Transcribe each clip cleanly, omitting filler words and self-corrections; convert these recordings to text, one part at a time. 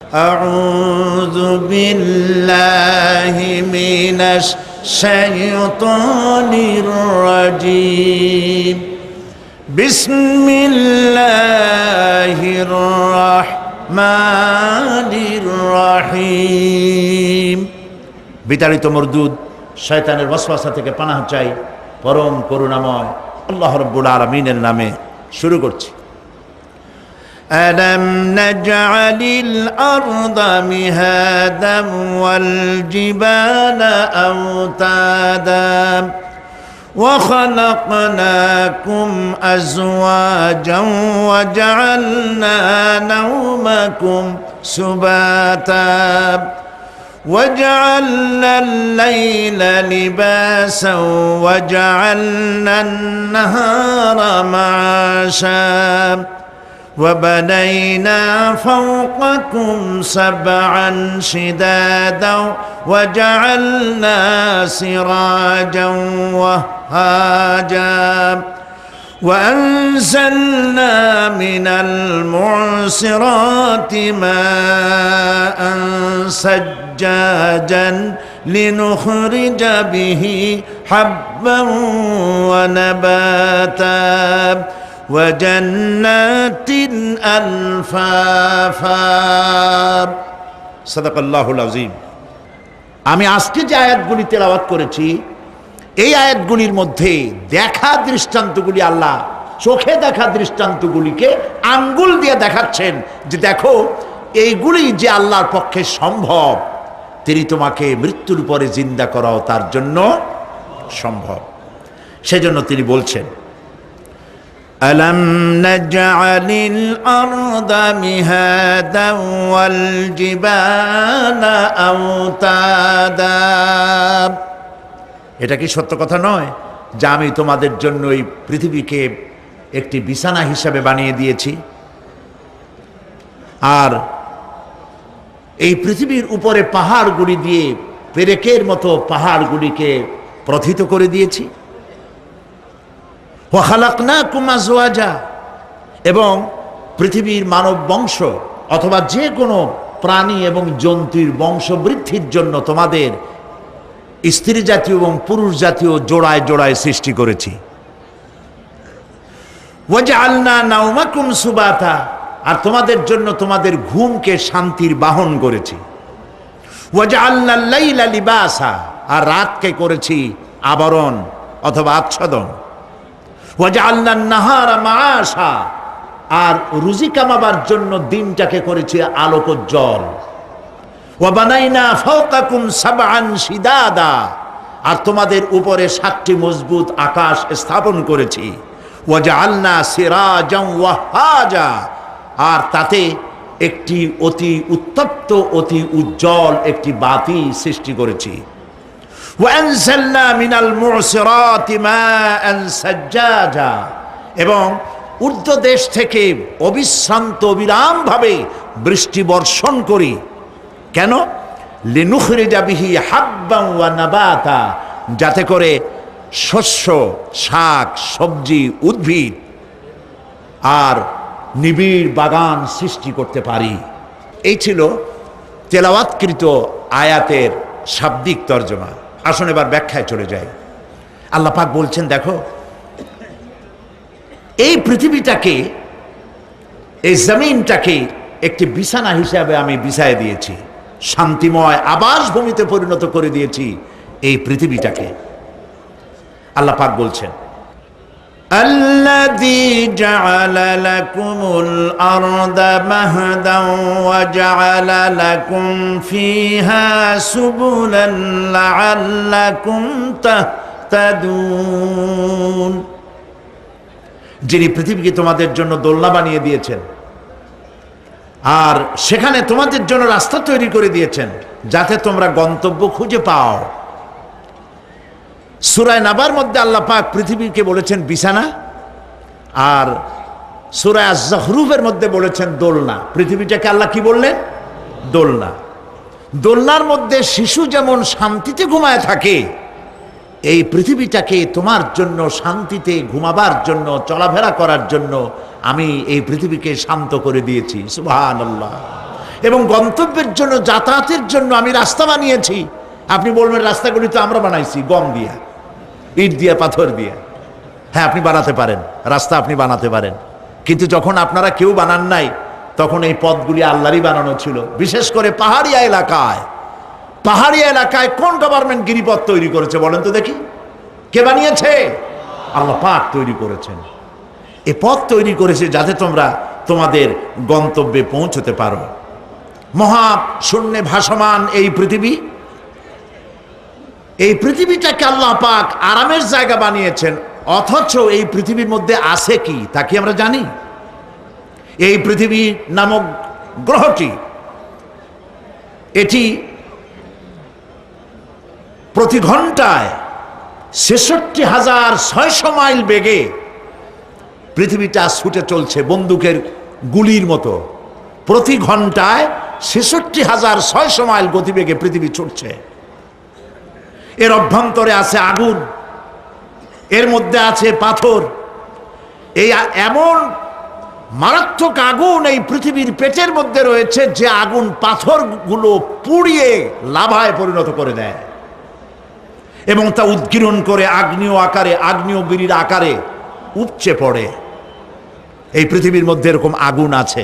أعوذ بالله من الشيطان الرجيم بسم الله الرحمن الرحيم বিতাড়িত মরদুদ শয়তানের ওয়াসওয়াসা থেকে পানাহ চাই পরম করুণাময় আল্লাহ রাব্বুল আলামিনের নামে শুরু করছি। ألم نجعل الأرض مهادا والجبال أوتادا وخلقناكم أزواجا وجعلنا نومكم سباتا وجعلنا الليل لباسا وجعلنا النهار معاشا وبنينا فوقكم سبعا شدادا وجعلنا سراجا وهاجا وأنزلنا من المعصرات ماء سجاجا لنخرج به حبا ونباتا وجنات ألفافا সাদাকাল্লাহুল আযীম। আমি আজকে যে আয়াতগুলি তেলাওয়াত করেছি এই আয়াতগুলির মধ্যে দেখা দৃষ্টান্তগুলি আল্লাহ চোখে দেখা দৃষ্টান্তগুলিকে আঙ্গুল দিয়ে দেখাচ্ছেন যে দেখো এইগুলি যে আল্লাহর পক্ষে সম্ভব, তিনি তোমাকে মৃত্যুর পরে জিন্দা করাও তার জন্য সম্ভব। সেজন্য তিনি বলছেন ألم نجعل الأرض مهادا والجبال أوتادا। এটা কি সত্য কথা নয় যে আমি তোমাদের জন্য এই পৃথিবীকে একটি বিছানা হিসাবে বানিয়ে দিয়েছি, আর এই পৃথিবীর উপরে পাহাড়গুলি দিয়ে পেরেকের মতো পাহাড়গুলিকে প্রথিত করে দিয়েছি। ওয়াখালাকনাকুম আজওয়াজা, এবং পৃথিবীর মানব বংশ অথবা যে কোনো প্রাণী এবং জন্তুর বংশ বৃদ্ধির জন্য তোমাদের স্ত্রী জাতীয় এবং পুরুষ জাতীয় জোড়ায় জোড়ায় সৃষ্টি করেছি। ওয়াজআলনা নাওমাকুম সুবাতা, আর তোমাদের জন্য তোমাদের ঘুমকে শান্তির বাহন করেছি। ওয়াজআলনা লাইলা লিবাসা, আর রাতকে করেছি আবরণ অথবা আচ্ছাদন। ওয়াজআলনা নাহারা মাআশা, আর রুজি কামাবার জন্য দিনটাকে করেছি আলোকোজ্জ্বল। ওয়া বানাইনা ফাওকাকুম সাবআন শিদাদা, আর তোমাদের উপরে 7টি মজবুত আকাশ স্থাপন করেছি। ওয়াজআলনা সিরাজান ওয়াহাজা, আর তাতে একটি অতি উত্তপ্ত অতি উজ্জ্বল একটি বাতি সৃষ্টি করেছি। وأنزلنا من المعصرات ماء سجاجا, এবং ঊর্ধ্ব দেশ থেকে অবিশ্রান্ত অবিরামভাবে বৃষ্টি বর্ষণ করি। কেন? লিনুখরিজা বিহি হাব্বান ওয়া নাবাতা, যাতে করে শস্য, শাক, সবজি, উদ্ভিদ আর নিবিড় বাগান সৃষ্টি করতে পারি। এই ছিল তেলাওয়াতকৃত আয়াতের শাব্দিক তর্জমা। আসুন এবার ব্যাখ্যায় চলে যাই। আল্লাহ পাক বলছেন দেখো এই পৃথিবীটাকে, এই জমিনটাকে একটি বিছানা হিসাবে আমি বিছায় দিয়েছি, শান্তিময় আবাসভূমিতে পরিণত করে দিয়েছি এই পৃথিবীটাকে। আল্লাহ পাক বলছেন الذي جعل لكم الأرض مهدا وجعل لكم فيها سبلا لعلكم تهتدون, যিনি পৃথিবীকে তোমাদের জন্য দোলনা বানিয়ে দিয়েছেন আর সেখানে তোমাদের জন্য রাস্তা তৈরি করে দিয়েছেন যাতে তোমরা গন্তব্য খুঁজে পাও। সূরা নাবার মধ্যে আল্লাহ পাক পৃথিবীকে বলেছেন বিছানা, আর সূরা আয-যুখরুফের মধ্যে বলেছেন দোলনা। পৃথিবীটাকে আল্লাহ কি বললেন? দোলনা। দোলনার মধ্যে শিশু যেমন শান্তিতে ঘুমায় থাকে, এই পৃথিবীটাকে তোমার জন্য শান্তিতে ঘুমাবার জন্য, চলাফেরা করার জন্য আমি এই পৃথিবীকে শান্ত করে দিয়েছি। সুবহানাল্লাহ। এবং গন্তব্যের জন্য, যাতায়াতের জন্য আমি রাস্তা বানিয়েছি। আপনি বলবেন রাস্তাগুলি তো আমরা বানাইছি গম দিয়া, ইট দিয়া, পাথর দিয়া। হ্যাঁ, আপনি বানাতে পারেন, রাস্তা আপনি বানাতে পারেন, কিন্তু যখন আপনারা কেউ বানান নাই তখন এই পথগুলি আল্লাহরই বানানো ছিল। বিশেষ করে পাহাড়িয়া এলাকায়, পাহাড়িয়া এলাকায় কোন গভর্নমেন্ট গিরিপথ তৈরি করেছে বলেন তো দেখি? কে বানিয়েছে? আল্লাহ পাক তৈরি করেছেন। এ পথ তৈরি করেছে যাতে তোমরা তোমাদের গন্তব্যে পৌঁছতে পারো। মহা শূন্যে ভাসমান এই পৃথিবী, এই পৃথিবীটাকে আল্লাহ পাক আরামের জায়গা বানিয়েছেন, অথচ এই পৃথিবীর মধ্যে আছে কি তা কি আমরা জানি? এই পৃথিবী নামক গ্রহটি, এটি প্রতি ঘন্টায় ৬৬,৬০০ মাইল বেগে পৃথিবীটা ছুটে চলছে বন্দুকের গুলির মতো। প্রতি ঘন্টায় ৬৬,৬০০ মাইল গতিবেগে পৃথিবী ছুটছে। এর অভ্যন্তরে আছে আগুন, এর মধ্যে আছে পাথর। এই এমন মারাত্মক আগুন এই পৃথিবীর পেটের মধ্যে রয়েছে যে আগুন পাথরগুলো পুড়িয়ে লাভায় পরিণত করে দেয় এবং তা উদ্গীরণ করে আগ্নেয় আকারে, আগ্নেয়গিরির আকারে উপচে পড়ে। এই পৃথিবীর মধ্যে এরকম আগুন আছে।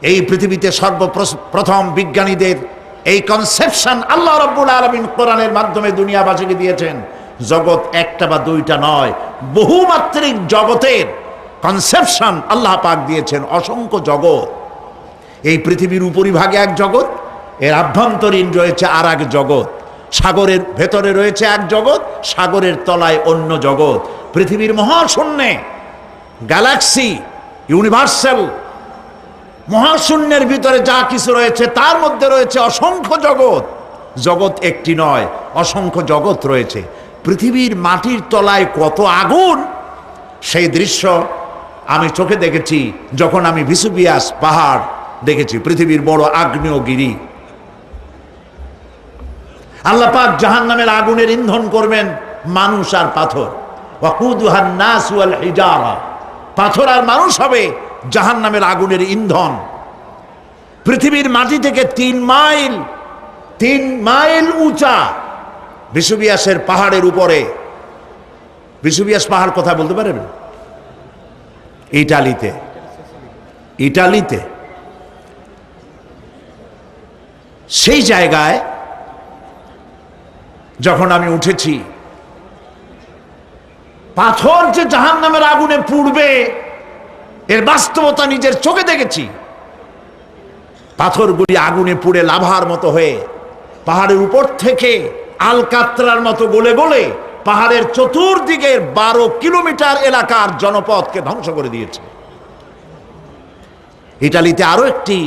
এই পৃথিবীতে সর্বপ্রথম বিজ্ঞানীদের এই কনসেপশন আল্লাহ রাব্বুল আলামিন কোরআনের মাধ্যমে দুনিয়াবাসীকে দিয়েছেন। জগৎ একটা বা দুইটা নয়, বহুমাত্রিক জগতের কনসেপশন আল্লাহ পাক দিয়েছেন, অসংখ্য জগৎ। এই পৃথিবীর উপরিভাগে এক জগৎ, এর আভ্যন্তরীণ রয়েছে আর এক জগৎ, সাগরের ভেতরে রয়েছে এক জগৎ, সাগরের তলায় অন্য জগৎ। পৃথিবীর মহাশূন্যে, গ্যালাক্সি, ইউনিভার্সাল মহাশূন্যের ভিতরে যা কিছু রয়েছে তার মধ্যে রয়েছে অসংখ্য জগৎ। জগৎ একটি নয়, অসংখ্য জগৎ রয়েছে। পৃথিবীর মাটির তলায় কত আগুন, সেই দৃশ্য আমি চোখে দেখেছি যখন আমি ভেসুভিয়াস পাহাড় দেখেছি, পৃথিবীর বড় আগ্নেয়গিরি। আল্লাহ পাক জাহান্নামের আগুনের ইন্ধন করবেন মানুষ আর পাথর। ওয়াকুদুহান নাস ওয়াল হিজারা, পাথর আর মানুষ হবে জাহান্নামের আগুনের ইন্ধন। পৃথিবীর মাটি থেকে ৩ মাইল উঁচা ভেসুভিয়াসের পাহাড়ের উপরে, ভেসুভিয়াস পাহাড় কোথায় বলতে পারেন? ইটালিতে। ইটালিতে সেই জায়গায় যখন আমি উঠেছি, পাথর যে জাহান্নামের আগুনে পুড়বে এর বাস্তবতা নিজের চোখে দেখেছি। পাথরগুলি আগুনে পুড়ে লাভার মতো হয়ে পাহাড়ের উপর থেকে আলকাতরার মতো গলে গলে পাহাড়ের চতুর্দিকের 12 কিলোমিটার এলাকার জনপদকে ধ্বংস করে দিয়েছে। ইটালিতে আরো একটি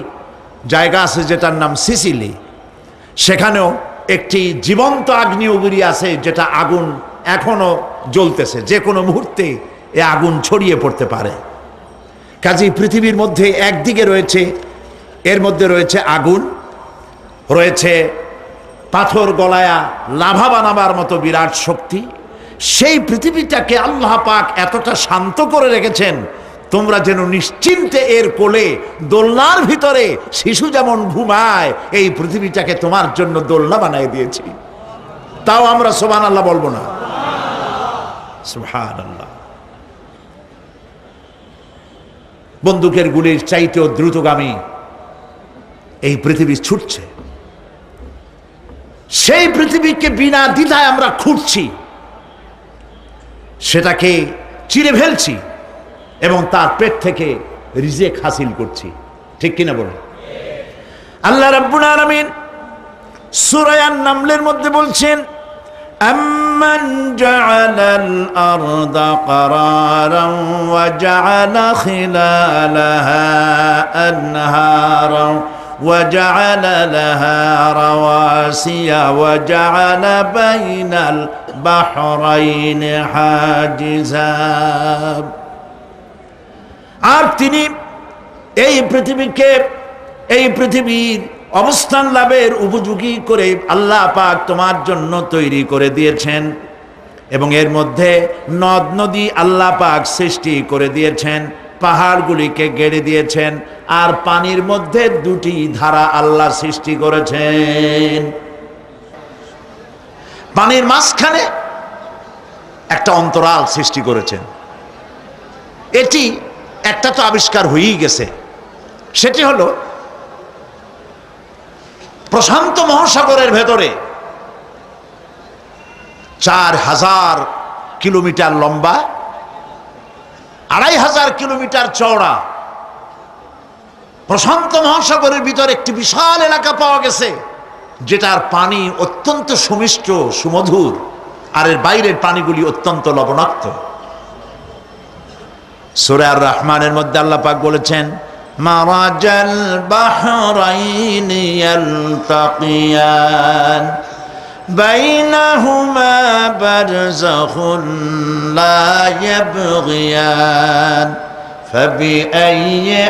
জায়গা আছে যেটার নাম সিসিলি, সেখানেও একটি জীবন্ত আগ্নেয়গিরি আছে যেটা আগুন এখনো জ্বলতেছে, যে কোনো মুহূর্তে এ আগুন ছড়িয়ে পড়তে পারে। কাজেই পৃথিবীর মধ্যে একদিকে রয়েছে, এর মধ্যে রয়েছে আগুন, রয়েছে পাথর গলায়া লাভা বানাবার মতো বিরাট শক্তি। সেই পৃথিবীটাকে আল্লাহ পাক এতটা শান্ত করে রেখেছেন তোমরা যেন নিশ্চিন্তে এর কোলে দোলনার ভিতরে শিশু যেমন ঘুমায়, এই পৃথিবীটাকে তোমার জন্য দোলনা বানিয়ে দিয়েছি। তাও আমরা সুবহানাল্লাহ বলবো না? সুবহানাল্লাহ। বন্দুকের গুলির চাইতেও দ্রুতগামী এই পৃথিবী ছুটছে। সেই পৃথিবীকে বিনা দ্বিধায় আমরা খুঁজছি, সেটাকে চিরে ফেলছি এবং তার পেট থেকে রিজেক হাসিল করছি। ঠিক কিনা বলুন? আল্লাহ রাব্বুল আলামিন সূরা আন-নামলের মধ্যে বলছেন, আম্মান জাআলাল আরদা ক্বারারান ওয়া জাআলা খিলালাহা আনহারান وجعل لها رواسي وجعل بين البحرين حاجزا। আর তিনি এই পৃথিবীকে, এই পৃথিবীর অবস্থান লাভের উপযোগী করে আল্লাহ পাক তোমার জন্য তৈরি করে দিয়েছেন এবং এর মধ্যে নদ নদী আল্লাহ পাক সৃষ্টি করে দিয়েছেন। পাহাড়গুলিকে গেড়ে দিয়েছেন, আর পানির মধ্যে দুটি ধারা আল্লাহ সৃষ্টি করেছেন। পানির মাঝখানে একটা অন্তরাল সৃষ্টি করেছেন। এটি একটা তো আবিষ্কার হয়েই গেছে, সেটি হলো প্রশান্ত মহাসাগরের ভেতরে 4000 কিলোমিটার লম্বা, 2500 কিলোমিটার চওড়া প্রশান্ত মহাসাগরের ভিতরে একটি বিশাল এলাকা পাওয়া গেছে, যেটার পানি অত্যন্ত সুমিষ্ট সুমধুর, আর এর বাইরের পানিগুলি অত্যন্ত লবণাক্ত। সূরা আর রহমানের মধ্যে আল্লাহ পাক বলেছেন, মারাজাল বাহরাইনি ইয়ালতাকিয়ান বাইনাহুমা বারযাখুন লা ইয়াবগিয়ান ফাবিআইয়ি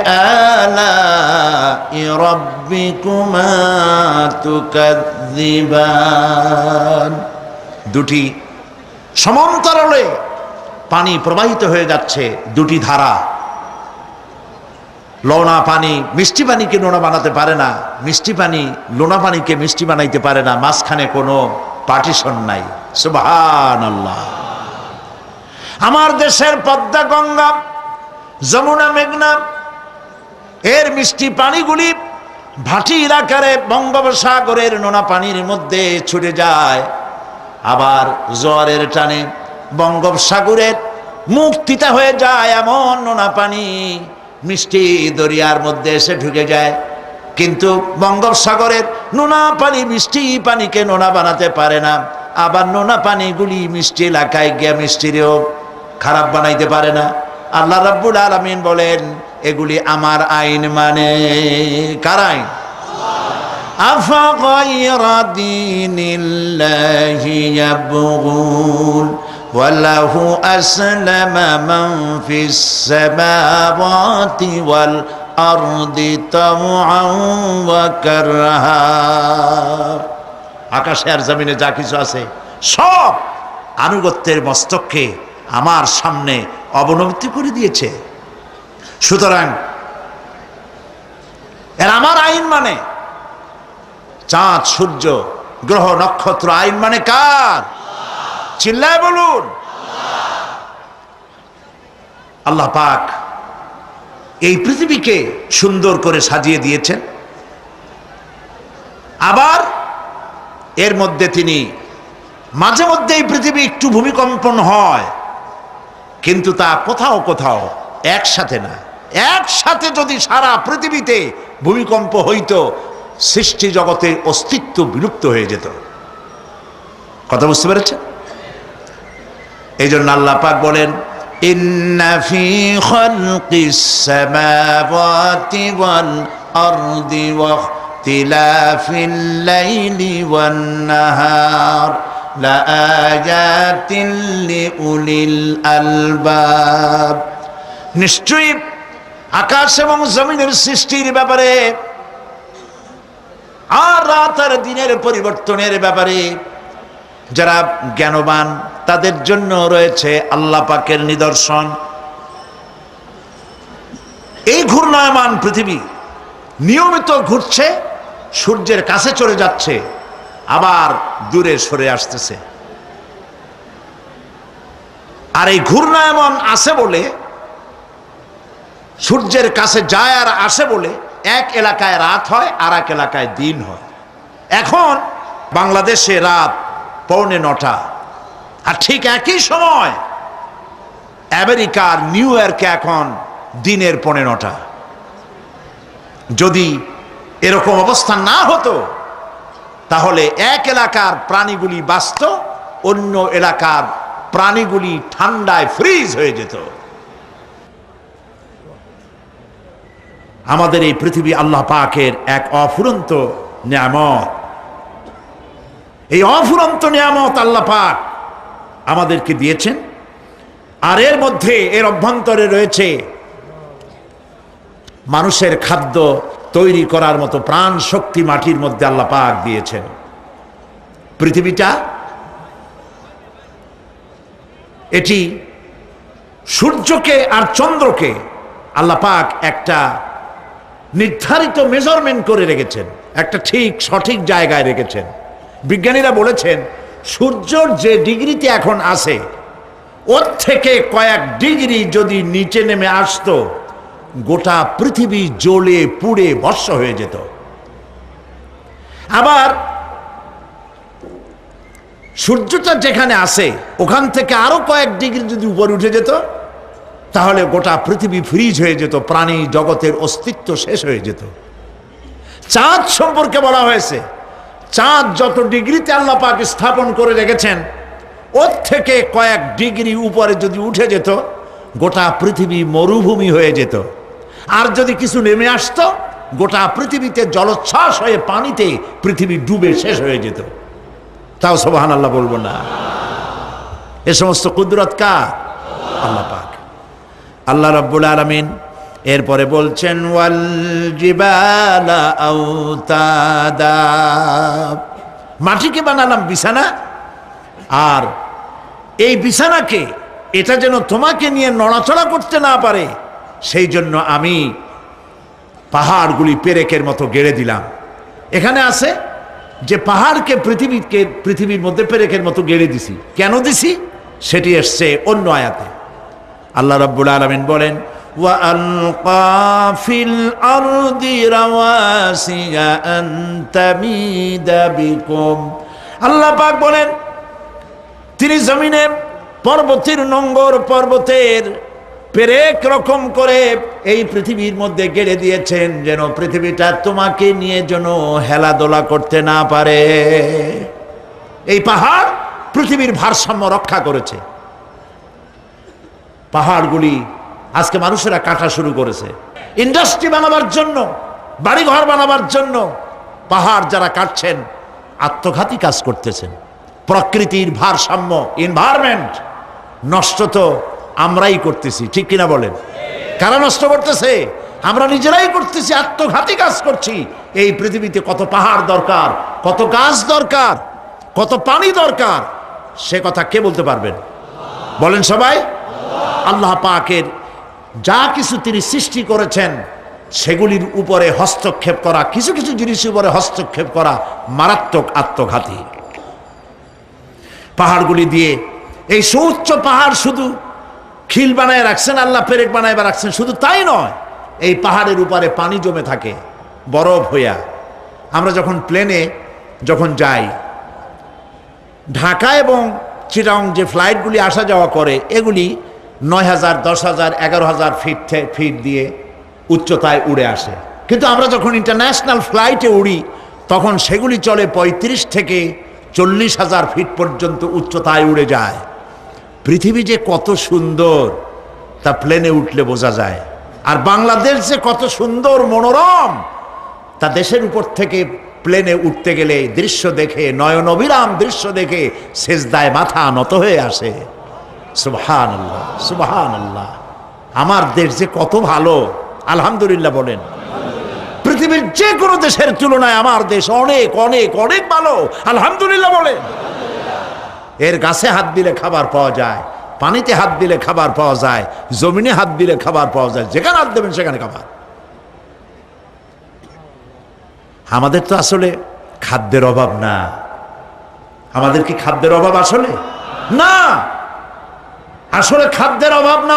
আলাই রাব্বিকুমা তুকাযযিবান। দুটি সমান্তরালে পানি প্রবাহিত হয়ে যাচ্ছে, দুটি ধারা। লোনা পানি মিষ্টি পানিকে লোনা বানাতে পারে না, মিষ্টি পানি লোনা পানিকে মিষ্টি বানাইতে পারে না, মাঝখানে কোনো পার্টিশন নাই। সুবহানাল্লাহ। আমার দেশের পদ্মা, গঙ্গা, যমুনা, মেঘনা এর মিষ্টি পানিগুলি ভাটি এলাকারে বঙ্গোপসাগরের নোনা পানির মধ্যে ছুটে যায়, আবার জোয়ারের টানে বঙ্গোপসাগরের মুখ তিতা হয়ে যায়। এমন নোনা পানি মিষ্টি দরিয়ার মধ্যে এসে ঢুকে যায়, কিন্তু বঙ্গোপসাগরের নোনা পানি মিষ্টি পানিকে নোনা বানাতে পারে না। আবার নোনা পানিগুলি মিষ্টি এলাকায় গিয়ে মিষ্টিরেও খারাপ বানাইতে পারে না। আল্লাহ রাব্বুল আলামিন বলেন, এগুলি আমার আইন। মানে কার আইন? আফাগায়রা দীনিল্লাহি ইয়াবগুন ওয়ালাহু আসলামা মান ফিস সামাওয়াতি ওয়াল আরদি তাওআন ওয়া কারহা। আকাশে আর জমিনে যা কিছু আছে সব আনুগত্যের মস্তককে আমার সামনে অবনতি করে দিয়েছে। সুতরাং এর আমার আইন মানে চাঁদ, সূর্য, গ্রহ, নক্ষত্র আইন মানে কার? চিল্লায় বলুন। আল্লাহ পাক এই পৃথিবীকে সুন্দর করে সাজিয়ে দিয়েছেন, আবার এর মধ্যে তিনি মাঝে মধ্যে এই পৃথিবী একটু ভূমিকম্পন হয়, কিন্তু তা কোথাও কোথাও একসাথে না। একসাথে যদি সারা পৃথিবীতে ভূমিকম্প হইতো, সৃষ্টি জগতে অস্তিত্ব বিলুপ্ত হয়ে যেত। কথা বুঝতে পেরেছেন? এই জন্য আল্লাহ পাক বলেন, ইন্না ফি খালকিস সামাওয়াতি ওয়াল আরদি ওয়া ইখতিলাফিল লাইলি ওয়ান নাহার লাআয়াতিন লিউলিল আলবাব। নিশ্চয়ই আকাশ এবং জমিনের সৃষ্টির ব্যাপারে আর রাত আর দিনের পরিবর্তনের ব্যাপারে যারা জ্ঞানবান তাদের জন্য রয়েছে আল্লাহ পাকের নিদর্শন। এই ঘূর্ণায়মান পৃথিবী নিয়মিত ঘুরছে, সূর্যের কাছে চলে যাচ্ছে, আবার দূরে সরে আসতেছে। আর এই ঘূর্ণায়মান আসে বলে, সূর্যের কাছে যায় আর আসে বলে এক এলাকায় রাত হয় আর এক এলাকায় দিন হয়। এখন বাংলাদেশে রাত 8:45, আর ঠিক একই সময় আমেরিকার নিউ ইয়র্কে এখন দিনের 9:15। যদি এরকম অবস্থা না হতো, তাহলে এক এলাকার প্রাণীগুলি বাঁচত, অন্য এলাকার প্রাণীগুলি ঠান্ডায় ফ্রিজ হয়ে যেত। আমাদের এই পৃথিবী আল্লাহ পাকের এক অফুরন্ত নিয়ামত। এই অফুরন্ত নিয়ামত আল্লাহ পাক আমাদেরকে দিয়েছেন, আর এর মধ্যে এর অভ্যন্তরে রয়েছে মানুষের খাদ্য তৈরি করার মতো প্রাণ শক্তি মাটির মধ্যে আল্লাহ পাক দিয়েছেন। পৃথিবীটা এটি সূর্যকে আর চন্দ্রকে আল্লাহ পাক একটা নির্ধারিত মেজারমেন্ট করে রেখেছেন, একটা ঠিক সঠিক জায়গায় রেখেছেন। বিজ্ঞানীরা বলেছেন সূর্যর যে ডিগ্রিতে এখন আছে ওর থেকে কয়েক ডিগ্রি যদি নিচে নেমে আসতো, গোটা পৃথিবী জ্বলে পুড়ে ভস্ম হয়ে যেত। আবার সূর্যটা যেখানে আছে ওখান থেকে আরো কয়েক ডিগ্রি যদি উপরে উঠে যেত, তাহলে গোটা পৃথিবী ফ্রিজ হয়ে যেত, প্রাণী জগতের অস্তিত্ব শেষ হয়ে যেত। চাঁদ সম্পর্কে বলা হয়েছে চাঁদ যত ডিগ্রিতে আল্লাহ পাক স্থাপন করে রেখেছেন ওর থেকে কয়েক ডিগ্রি উপরে যদি উঠে যেত, গোটা পৃথিবী মরুভূমি হয়ে যেত। আর যদি কিছু নেমে আসতো, গোটা পৃথিবীতে জলোচ্ছ্বাস হয়ে পানিতে পৃথিবী ডুবে শেষ হয়ে যেত। তাও সুবহানাল্লাহ বলবো না? এ সমস্ত কুদরত কার? আল্লাহ পাক। আল্লাহ রাব্বুল আলামিন এরপরে বলছেন ওয়াল জিবালা আওতাদা, মাটিকে বানালাম বিছানা, আর এই বিছানাকে এটা যেন তোমাকে নিয়ে নড়াচড়া করতে না পারে সেই জন্য আমি পাহাড়গুলি পেরেকের মতো গেড়ে দিলাম। এখানে আছে যে পাহাড়কে পৃথিবীর মধ্যে পেরেকের মতো গেড়ে দিছি। কেন দিছি সেটি এসছে অন্য আয়াতে। আল্লাহ রাব্বুল আলামিন বলেন ওয়া আলকা ফিল আরদি রাওয়াসিয়া আন তামিদা বিকুম, আল্লাহ পাক বলেন তিনি জমিনে পর্বতের নোঙ্গর পর্বতের পেরেক রকম করে এই পৃথিবীর মধ্যে গেড়ে দিয়েছেন যেন পৃথিবীটা তোমাকে নিয়ে যেন হেলাদোলা করতে না পারে। এই পাহাড় পৃথিবীর ভারসাম্য রক্ষা করেছে। পাহাড়গুলি আজকে মানুষেরা কাটা শুরু করেছে ইন্ডাস্ট্রি বানাবার জন্য, বাড়িঘর বানাবার জন্য। পাহাড় যারা কাটছেন আত্মঘাতী কাজ করতেছেন। প্রকৃতির ভারসাম্য, এনভায়রনমেন্ট নষ্ট তো আমরাই করতেছি, ঠিক কিনা বলেন? কারা নষ্ট করতেছে? আমরা নিজেরাই করতেছি, আত্মঘাতী কাজ করছি। এই পৃথিবীতে কত পাহাড় দরকার, কত গাছ দরকার, কত পানি দরকার, সে কথা কে বলতে পারবেন? বলেন সবাই। আল্লাহ পাকের যা কিছু তিনি সৃষ্টি করেছেন সেগুলির উপরে হস্তক্ষেপ করা, কিছু কিছু জিনিসের উপরে হস্তক্ষেপ করা মারাত্মক আত্মঘাতী। পাহাড়গুলি দিয়ে এই সুউচ্চ পাহাড় শুধু খিল বানায় রাখছেন আল্লাহ, পেরেক বানায় রাখছেন, শুধু তাই নয়, এই পাহাড়ের উপরে পানি জমে থাকে বরফ হইয়া। আমরা যখন প্লেনে যখন যাই, ঢাকা এবং চিটাং যে ফ্লাইটগুলি আসা যাওয়া করে এগুলি 9,000, 10,000, 11,000 ফিট দিয়ে উচ্চতায় উড়ে আসে। কিন্তু আমরা যখন ইন্টারন্যাশনাল ফ্লাইটে উড়ি তখন সেগুলি চলে 35 থেকে 40,000 ফিট পর্যন্ত উচ্চতায় উড়ে যায়। পৃথিবী যে কত সুন্দর তা প্লেনে উঠলে বোঝা যায়। আর বাংলাদেশ যে কত সুন্দর মনোরম তা দেশের উপর থেকে প্লেনে উঠতে গেলে দৃশ্য দেখে, নয়নবিরাম দৃশ্য দেখে সেজদায় মাথা নত হয়ে আসে। সুবহানাল্লাহ, সুবহানাল্লাহ। আমার দেশ যে কত ভালো, আলহামদুলিল্লাহ বলেন। পৃথিবীর যে কোনো দেশের তুলনায় আমার দেশ অনেক অনেক অনেক ভালো, আলহামদুলিল্লাহ বলেন। এর গাছে হাত দিলে খাবার পাওয়া যায়, পানিতে হাত দিলে খাবার পাওয়া যায়, জমিনে হাত দিলে খাবার পাওয়া যায়, যেখানে হাত দেবেন সেখানে খাবার। আমাদের তো আসলে খাদ্যের অভাব না। আমাদের কি খাদ্যের অভাব আসলে? না, আসলে খাদ্যের অভাব না।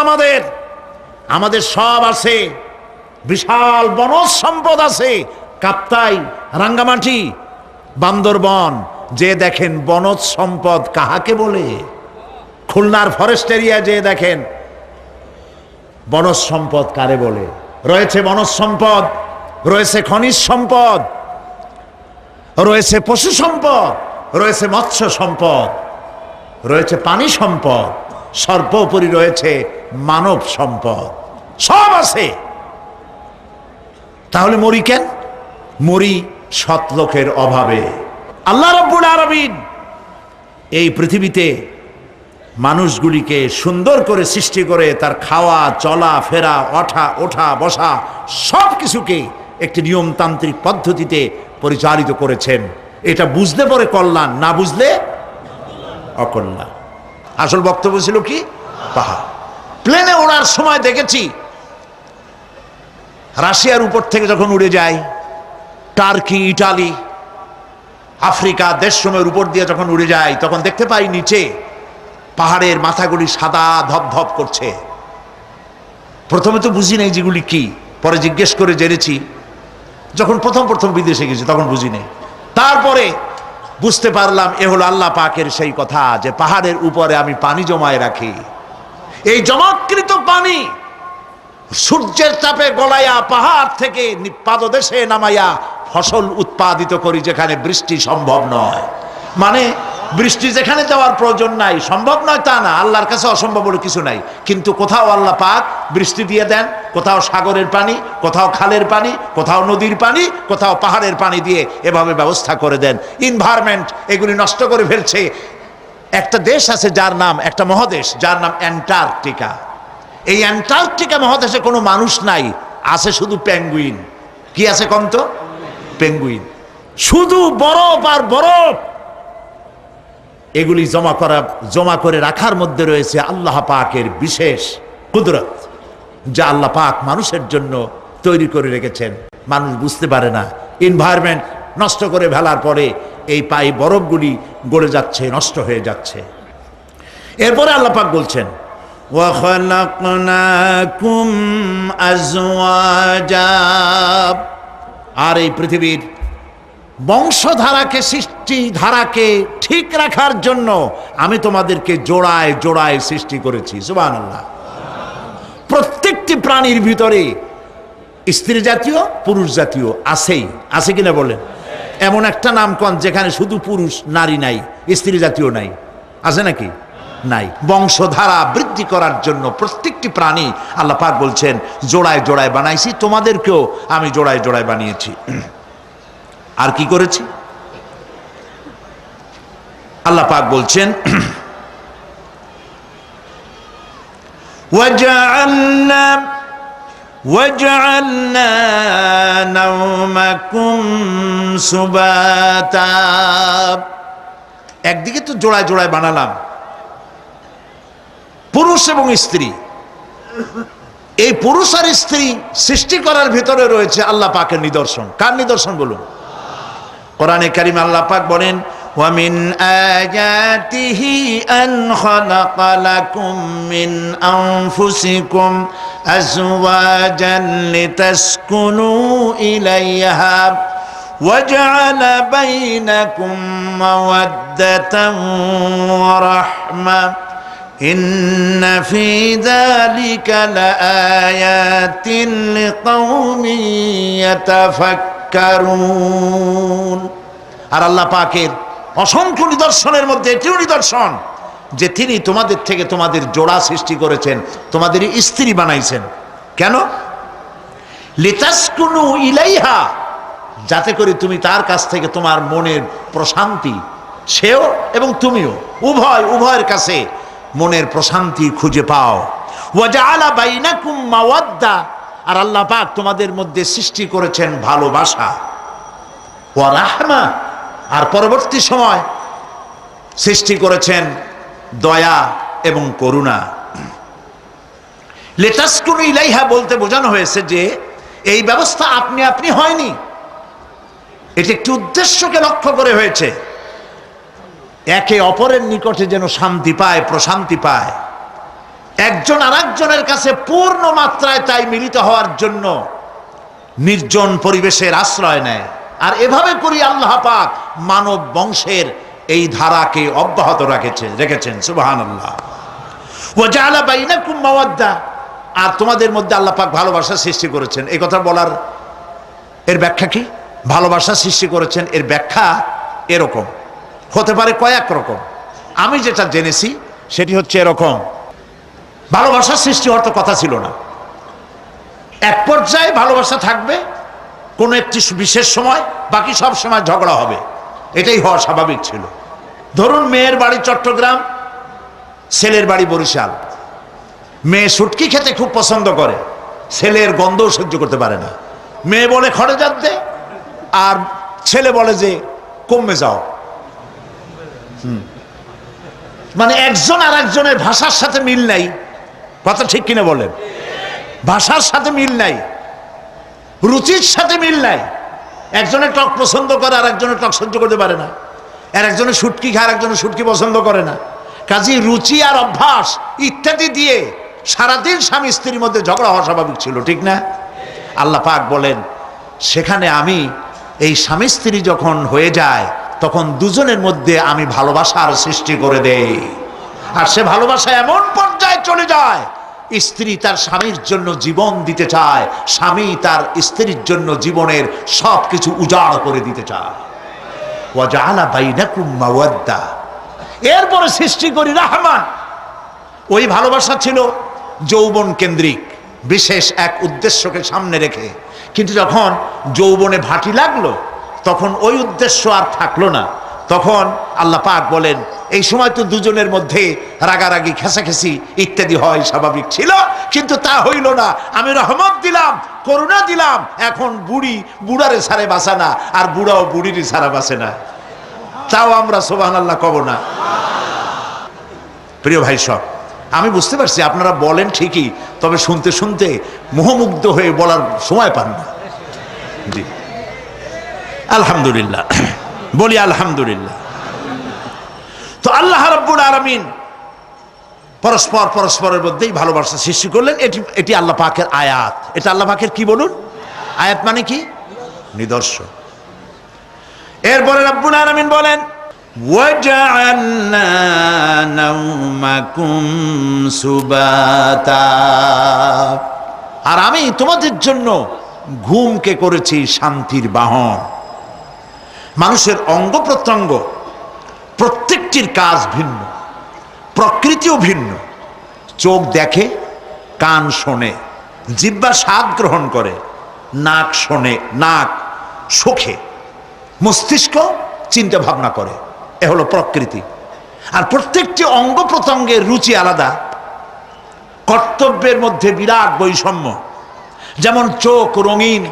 আমাদের সব আছে, বিশাল বনজ সম্পদ আছে। কাপ্তাই, রাঙ্গামাটি, বান্দরবন যে দেখেন বনজ সম্পদ কাহাকে বলে। খুলনার ফরেস্ট এরিয়া যে দেখেন বনজ সম্পদ কারে বলে। রয়েছে বনজ সম্পদ, রয়েছে খনিজ সম্পদ, রয়েছে পশু সম্পদ, রয়েছে মৎস্য সম্পদ, রয়েছে পানি সম্পদ, সর্বোপরি রয়েছে মানব সম্পদ। সব আছে। তাহলে মরি কেন? মরি সৎ লোকের অভাবে। আল্লাহ রাব্বুল আলামিন এই পৃথিবীতে মানুষগুলিকে সুন্দর করে সৃষ্টি করে তার খাওয়া, চলা ফেরা, ওঠা বসা সব কিছুকে একটি নিয়মতান্ত্রিক পদ্ধতিতে পরিচালিত করেছেন। এটা বুঝলে পরে কল্যাণ, না বুঝলে অকল্যাণ। আসল বক্তব্য ছিল কি? পাহাড়। প্লেনে ওড়ার সময় দেখেছি রাশিয়ার উপর থেকে যখন উড়ে যায়, টার্কি, ইটালি, আফ্রিকা দেশসমূহের উপর দিয়ে যখন উড়ে যায়, তখন দেখতে পাই নিচে পাহাড়ের মাথাগুলি সাদা ধপধপ করছে। প্রথমে তো বুঝি নাই যেগুলি কি, পরে জিজ্ঞেস করে জেনেছি। যখন প্রথম বিদেশে গেছি তখন বুঝি নাই, তারপরে বুঝতে পারলাম এ হলো আল্লাহ পাকের সেই কথা যে পাহাড়ের উপরে আমি পানি জমায় রাখি। এই জমাকৃত পানি সূর্যের তাপে গলাইয়া পাহাড় থেকে পাদদেশে নামাইয়া ফসল উৎপাদিত করি, যেখানে বৃষ্টি সম্ভব নয়। মানে বৃষ্টি যেখানে যাওয়ার প্রয়োজন নাই, সম্ভব নয় তা না, আল্লাহর কাছে অসম্ভব বলে কিছু নাই। কিন্তু কোথাও আল্লাহ পাক বৃষ্টি দিয়ে দেন, কোথাও সাগরের পানি, কোথাও খালের পানি, কোথাও নদীর পানি, কোথাও পাহাড়ের পানি দিয়ে এভাবে ব্যবস্থা করে দেন। এনভায়রনমেন্ট এগুলি নষ্ট করে ফেলছে। একটা দেশ আছে যার নাম, একটা মহাদেশ যার নাম অ্যান্টার্কটিকা। এই অ্যান্টার্কটিকা মহাদেশে কোনো মানুষ নাই, আছে শুধু পেঙ্গুইন। কি আছে কম তো? পেঙ্গুইন। শুধু বরফ আর বরফ। এগুলি জমা করে রাখার মধ্যে রয়েছে আল্লাহ পাকের বিশেষ কুদরত, যা আল্লাহ পাক মানুষের জন্য তৈরি করে রেখেছেন। মানুষ বুঝতে পারে না। এনভায়রনমেন্ট নষ্ট করে ফেলার পরে এই বরফগুলি গলে যাচ্ছে, নষ্ট হয়ে যাচ্ছে। এরপরে আল্লাহ পাক বলছেন, وَخَلَقْنَاكُمْ أَزْوَاجًا, আর এই পৃথিবীর বংশধারাকে, সৃষ্টি ধারাকে ঠিক রাখার জন্য আমি তোমাদেরকে জোড়ায় জোড়ায় সৃষ্টি করেছি। সুবহানাল্লাহ। প্রত্যেকটি প্রাণীর ভিতরে স্ত্রী জাতীয়, পুরুষ জাতীয় আছেই, আছে কিনা বলেন? এমন একটা নামকন যেখানে শুধু পুরুষ, নারী নাই, স্ত্রী জাতীয় নাই, আছে নাকি? নাই। বংশধারা বৃদ্ধি করার জন্য প্রত্যেকটি প্রাণী আল্লাহ পাক বলছেন জোড়ায় জোড়ায় বানাইছি, তোমাদেরকেও আমি জোড়ায় জোড়ায় বানিয়েছি। আর কি করেছি? আল্লাহ পাক বলছেন, وَجَعَلْنَا نَوْمَكُمْ سُبَاتًا, একদিকে তো জোড়ায় জোড়ায় বানালাম পুরুষ এবং স্ত্রী। এই পুরুষ আর স্ত্রী সৃষ্টি করার ভিতরে রয়েছে আল্লাহ পাকের নিদর্শন। কার নিদর্শন বলুন? কোরআনে কারিমে আল্লাহ পাক বলেন, وَمِنْ آيَاتِهِ أَنْ خَلَقَ لَكُمْ مِنْ أَنْفُسِكُمْ أَزْوَاجًا لِتَسْكُنُوا إِلَيْهَا وَجَعَلَ بَيْنَكُمْ مَوَدَّةً وَرَحْمَةً إِنَّ فِي ذَلِكَ لَآيَاتٍ لِقَوْمٍ يَتَفَكَّرُونَ। আর আল্লাহ পাকের অসংখ্য নিদর্শনের মধ্যে এটিও নিদর্শন যে তিনি তোমাদের থেকে তোমাদের জোড়া সৃষ্টি করেছেন, তোমাদের স্ত্রী বানাইছেন। কেন? লিতাসকুনু ইলাইহা, যাতে করে তুমি তার কাছ থেকে তোমার মনের প্রশান্তি, সেও এবং তুমিও উভয়ের কাছে মনের প্রশান্তি খুঁজে পাও। ওয়াজআলা বাইনাকুম মাওয়াদ্দা, আর আল্লাহ পাক তোমাদের মধ্যে সৃষ্টি করেছেন ভালোবাসা। ওয়া রাহমা, আর পরবর্তী সময় সৃষ্টি করেছেন দয়া এবং করুণা। লিতাসকুনু ইলাইহা বলতে বোঝানো হয়েছে যে এই ব্যবস্থা আপনি আপনি হয়নি, এটি একটি উদ্দেশ্যকে লক্ষ্য করে হয়েছে। একে অপরের নিকটে যেন শান্তি পায়, প্রশান্তি পায়, একজন আরেকজনের কাছে পূর্ণ মাত্রায় তাই মিলিত হওয়ার জন্য নির্জন পরিবেশের আশ্রয় নেয়। আর এভাবে করি আল্লাহ পাক মানব বংশের এই ধারাকে অব্যাহত রেখেছেন। সুবহানাল্লাহ। ওয়া জাআলা বাইনাকুম মাওয়াদ্দা, আর তোমাদের মধ্যে আল্লাহ পাক ভালোবাসা সৃষ্টি করেছেন। এই কথা বলার এর ব্যাখ্যা কি? ভালোবাসা সৃষ্টি করেছেন এর ব্যাখ্যা এরকম হতে পারে, কয়েক রকম। আমি যেটা জেনেছি সেটি হচ্ছে এরকম, ভালোবাসা সৃষ্টি হওয়ার তো কথা ছিল না। এক পর্যায়ে ভালোবাসা থাকবে কোনো একটি বিশেষ সময়, বাকি সব সময় ঝগড়া হবে, এটাই হওয়া স্বাভাবিক ছিল। ধরুন মেয়ের বাড়ি চট্টগ্রাম, ছেলের বাড়ি বরিশাল। মেয়ে শুটকি খেতে খুব পছন্দ করে, ছেলের গন্ধও সহ্য করতে পারে না। মেয়ে বলে খড়ে যাত দে, আর ছেলে বলে যে কমে যাও। মানে একজন আর একজনের ভাষার সাথে মিল নাই। কথা ঠিক কিনা বলেন? ভাষার সাথে মিল নাই। রুচির সাথে মিল নাই। একজনের টক পছন্দ করে আর একজনের টক সহ্য করতে পারে না, আর একজনের শুটকি খায় আর একজনের শুটকি পছন্দ করে না। কাজেই রুচি আর অভ্যাস ইত্যাদি দিয়ে সারাদিন স্বামী স্ত্রীর মধ্যে ঝগড়া হওয়া স্বাভাবিক ছিল, ঠিক না? আল্লাহ পাক বলেন সেখানে আমি এই স্বামী স্ত্রী যখন হয়ে যায় তখন দুজনের মধ্যে আমি ভালোবাসার সৃষ্টি করে দেই। আর সে ভালোবাসা এমন পর্যায়ে চলে যায়, স্ত্রী তার স্বামীর জন্য জীবন দিতে চায়, স্বামী তার স্ত্রীর জন্য জীবনের সব কিছু উজাড় করে দিতে চায়। ওয়াজআলা বাইনাকুম মাওয়াদ্দা, এরপরে সৃষ্টি করি রাহমা। ওই ভালোবাসা ছিল যৌবন কেন্দ্রিক, বিশেষ এক উদ্দেশ্যকে সামনে রেখে। কিন্তু যখন যৌবনে ভাটি লাগলো তখন ওই উদ্দেশ্য আর থাকলো না। তখন আল্লাহ পাক বলেন এই সময় তো দুজনের মধ্যে রাগারাগি খেসাখেসি ইত্যাদি হয়, স্বাভাবিক ছিল, কিন্তু তা হইল না। আমি রহমত দিলাম, করুণা দিলাম, এখন বুড়ি বুড়ারে ছাড়ে বাঁচে না, আর বুড়াও বুড়িরই ছাড়া বাঁচে না। তাও আমরা সুবহানাল্লাহ কব না? প্রিয় ভাই সব, আমি বুঝতে পারছি আপনারা বলেন ঠিকই, তবে শুনতে শুনতে মোহমুগ্ধ হয়ে বলার সময় পান না। জি আলহামদুলিল্লাহ, বলি আলহামদুলিল্লাহ। তো আল্লাহ রাব্বুল আলামিন পরস্পর পরস্পরের মধ্যেই ভালোবাসা সৃষ্টি করলেন। এটি আল্লাহ পাকের আয়াত। এটা আল্লাহ পাকের কি বলুন? আয়াত মানে কি? নিদর্শন। এরপরে রাব্বুল আলামিন বলেন ওয়াজআলনা নাওমাকুম সুবাতা, আর আমি তোমাদের জন্য ঘুমকে করেছি শান্তির বাহন। মানুষের অঙ্গ প্রত্যঙ্গ প্রত্যেকটির কাজ ভিন্ন, প্রকৃতিও ভিন্ন। চোখ দেখে, কান শোনে, জিহ্বা স্বাদ গ্রহণ করে, নাক শোনে, নাক শোখে, মস্তিষ্ক চিন্তা ভাবনা করে। এ হলো প্রকৃতি। আর প্রত্যেকটি অঙ্গ প্রত্যঙ্গের রুচি আলাদা, কর্তব্যের মধ্যে বিরাট বৈষম্য। যেমন চোখ রঙিন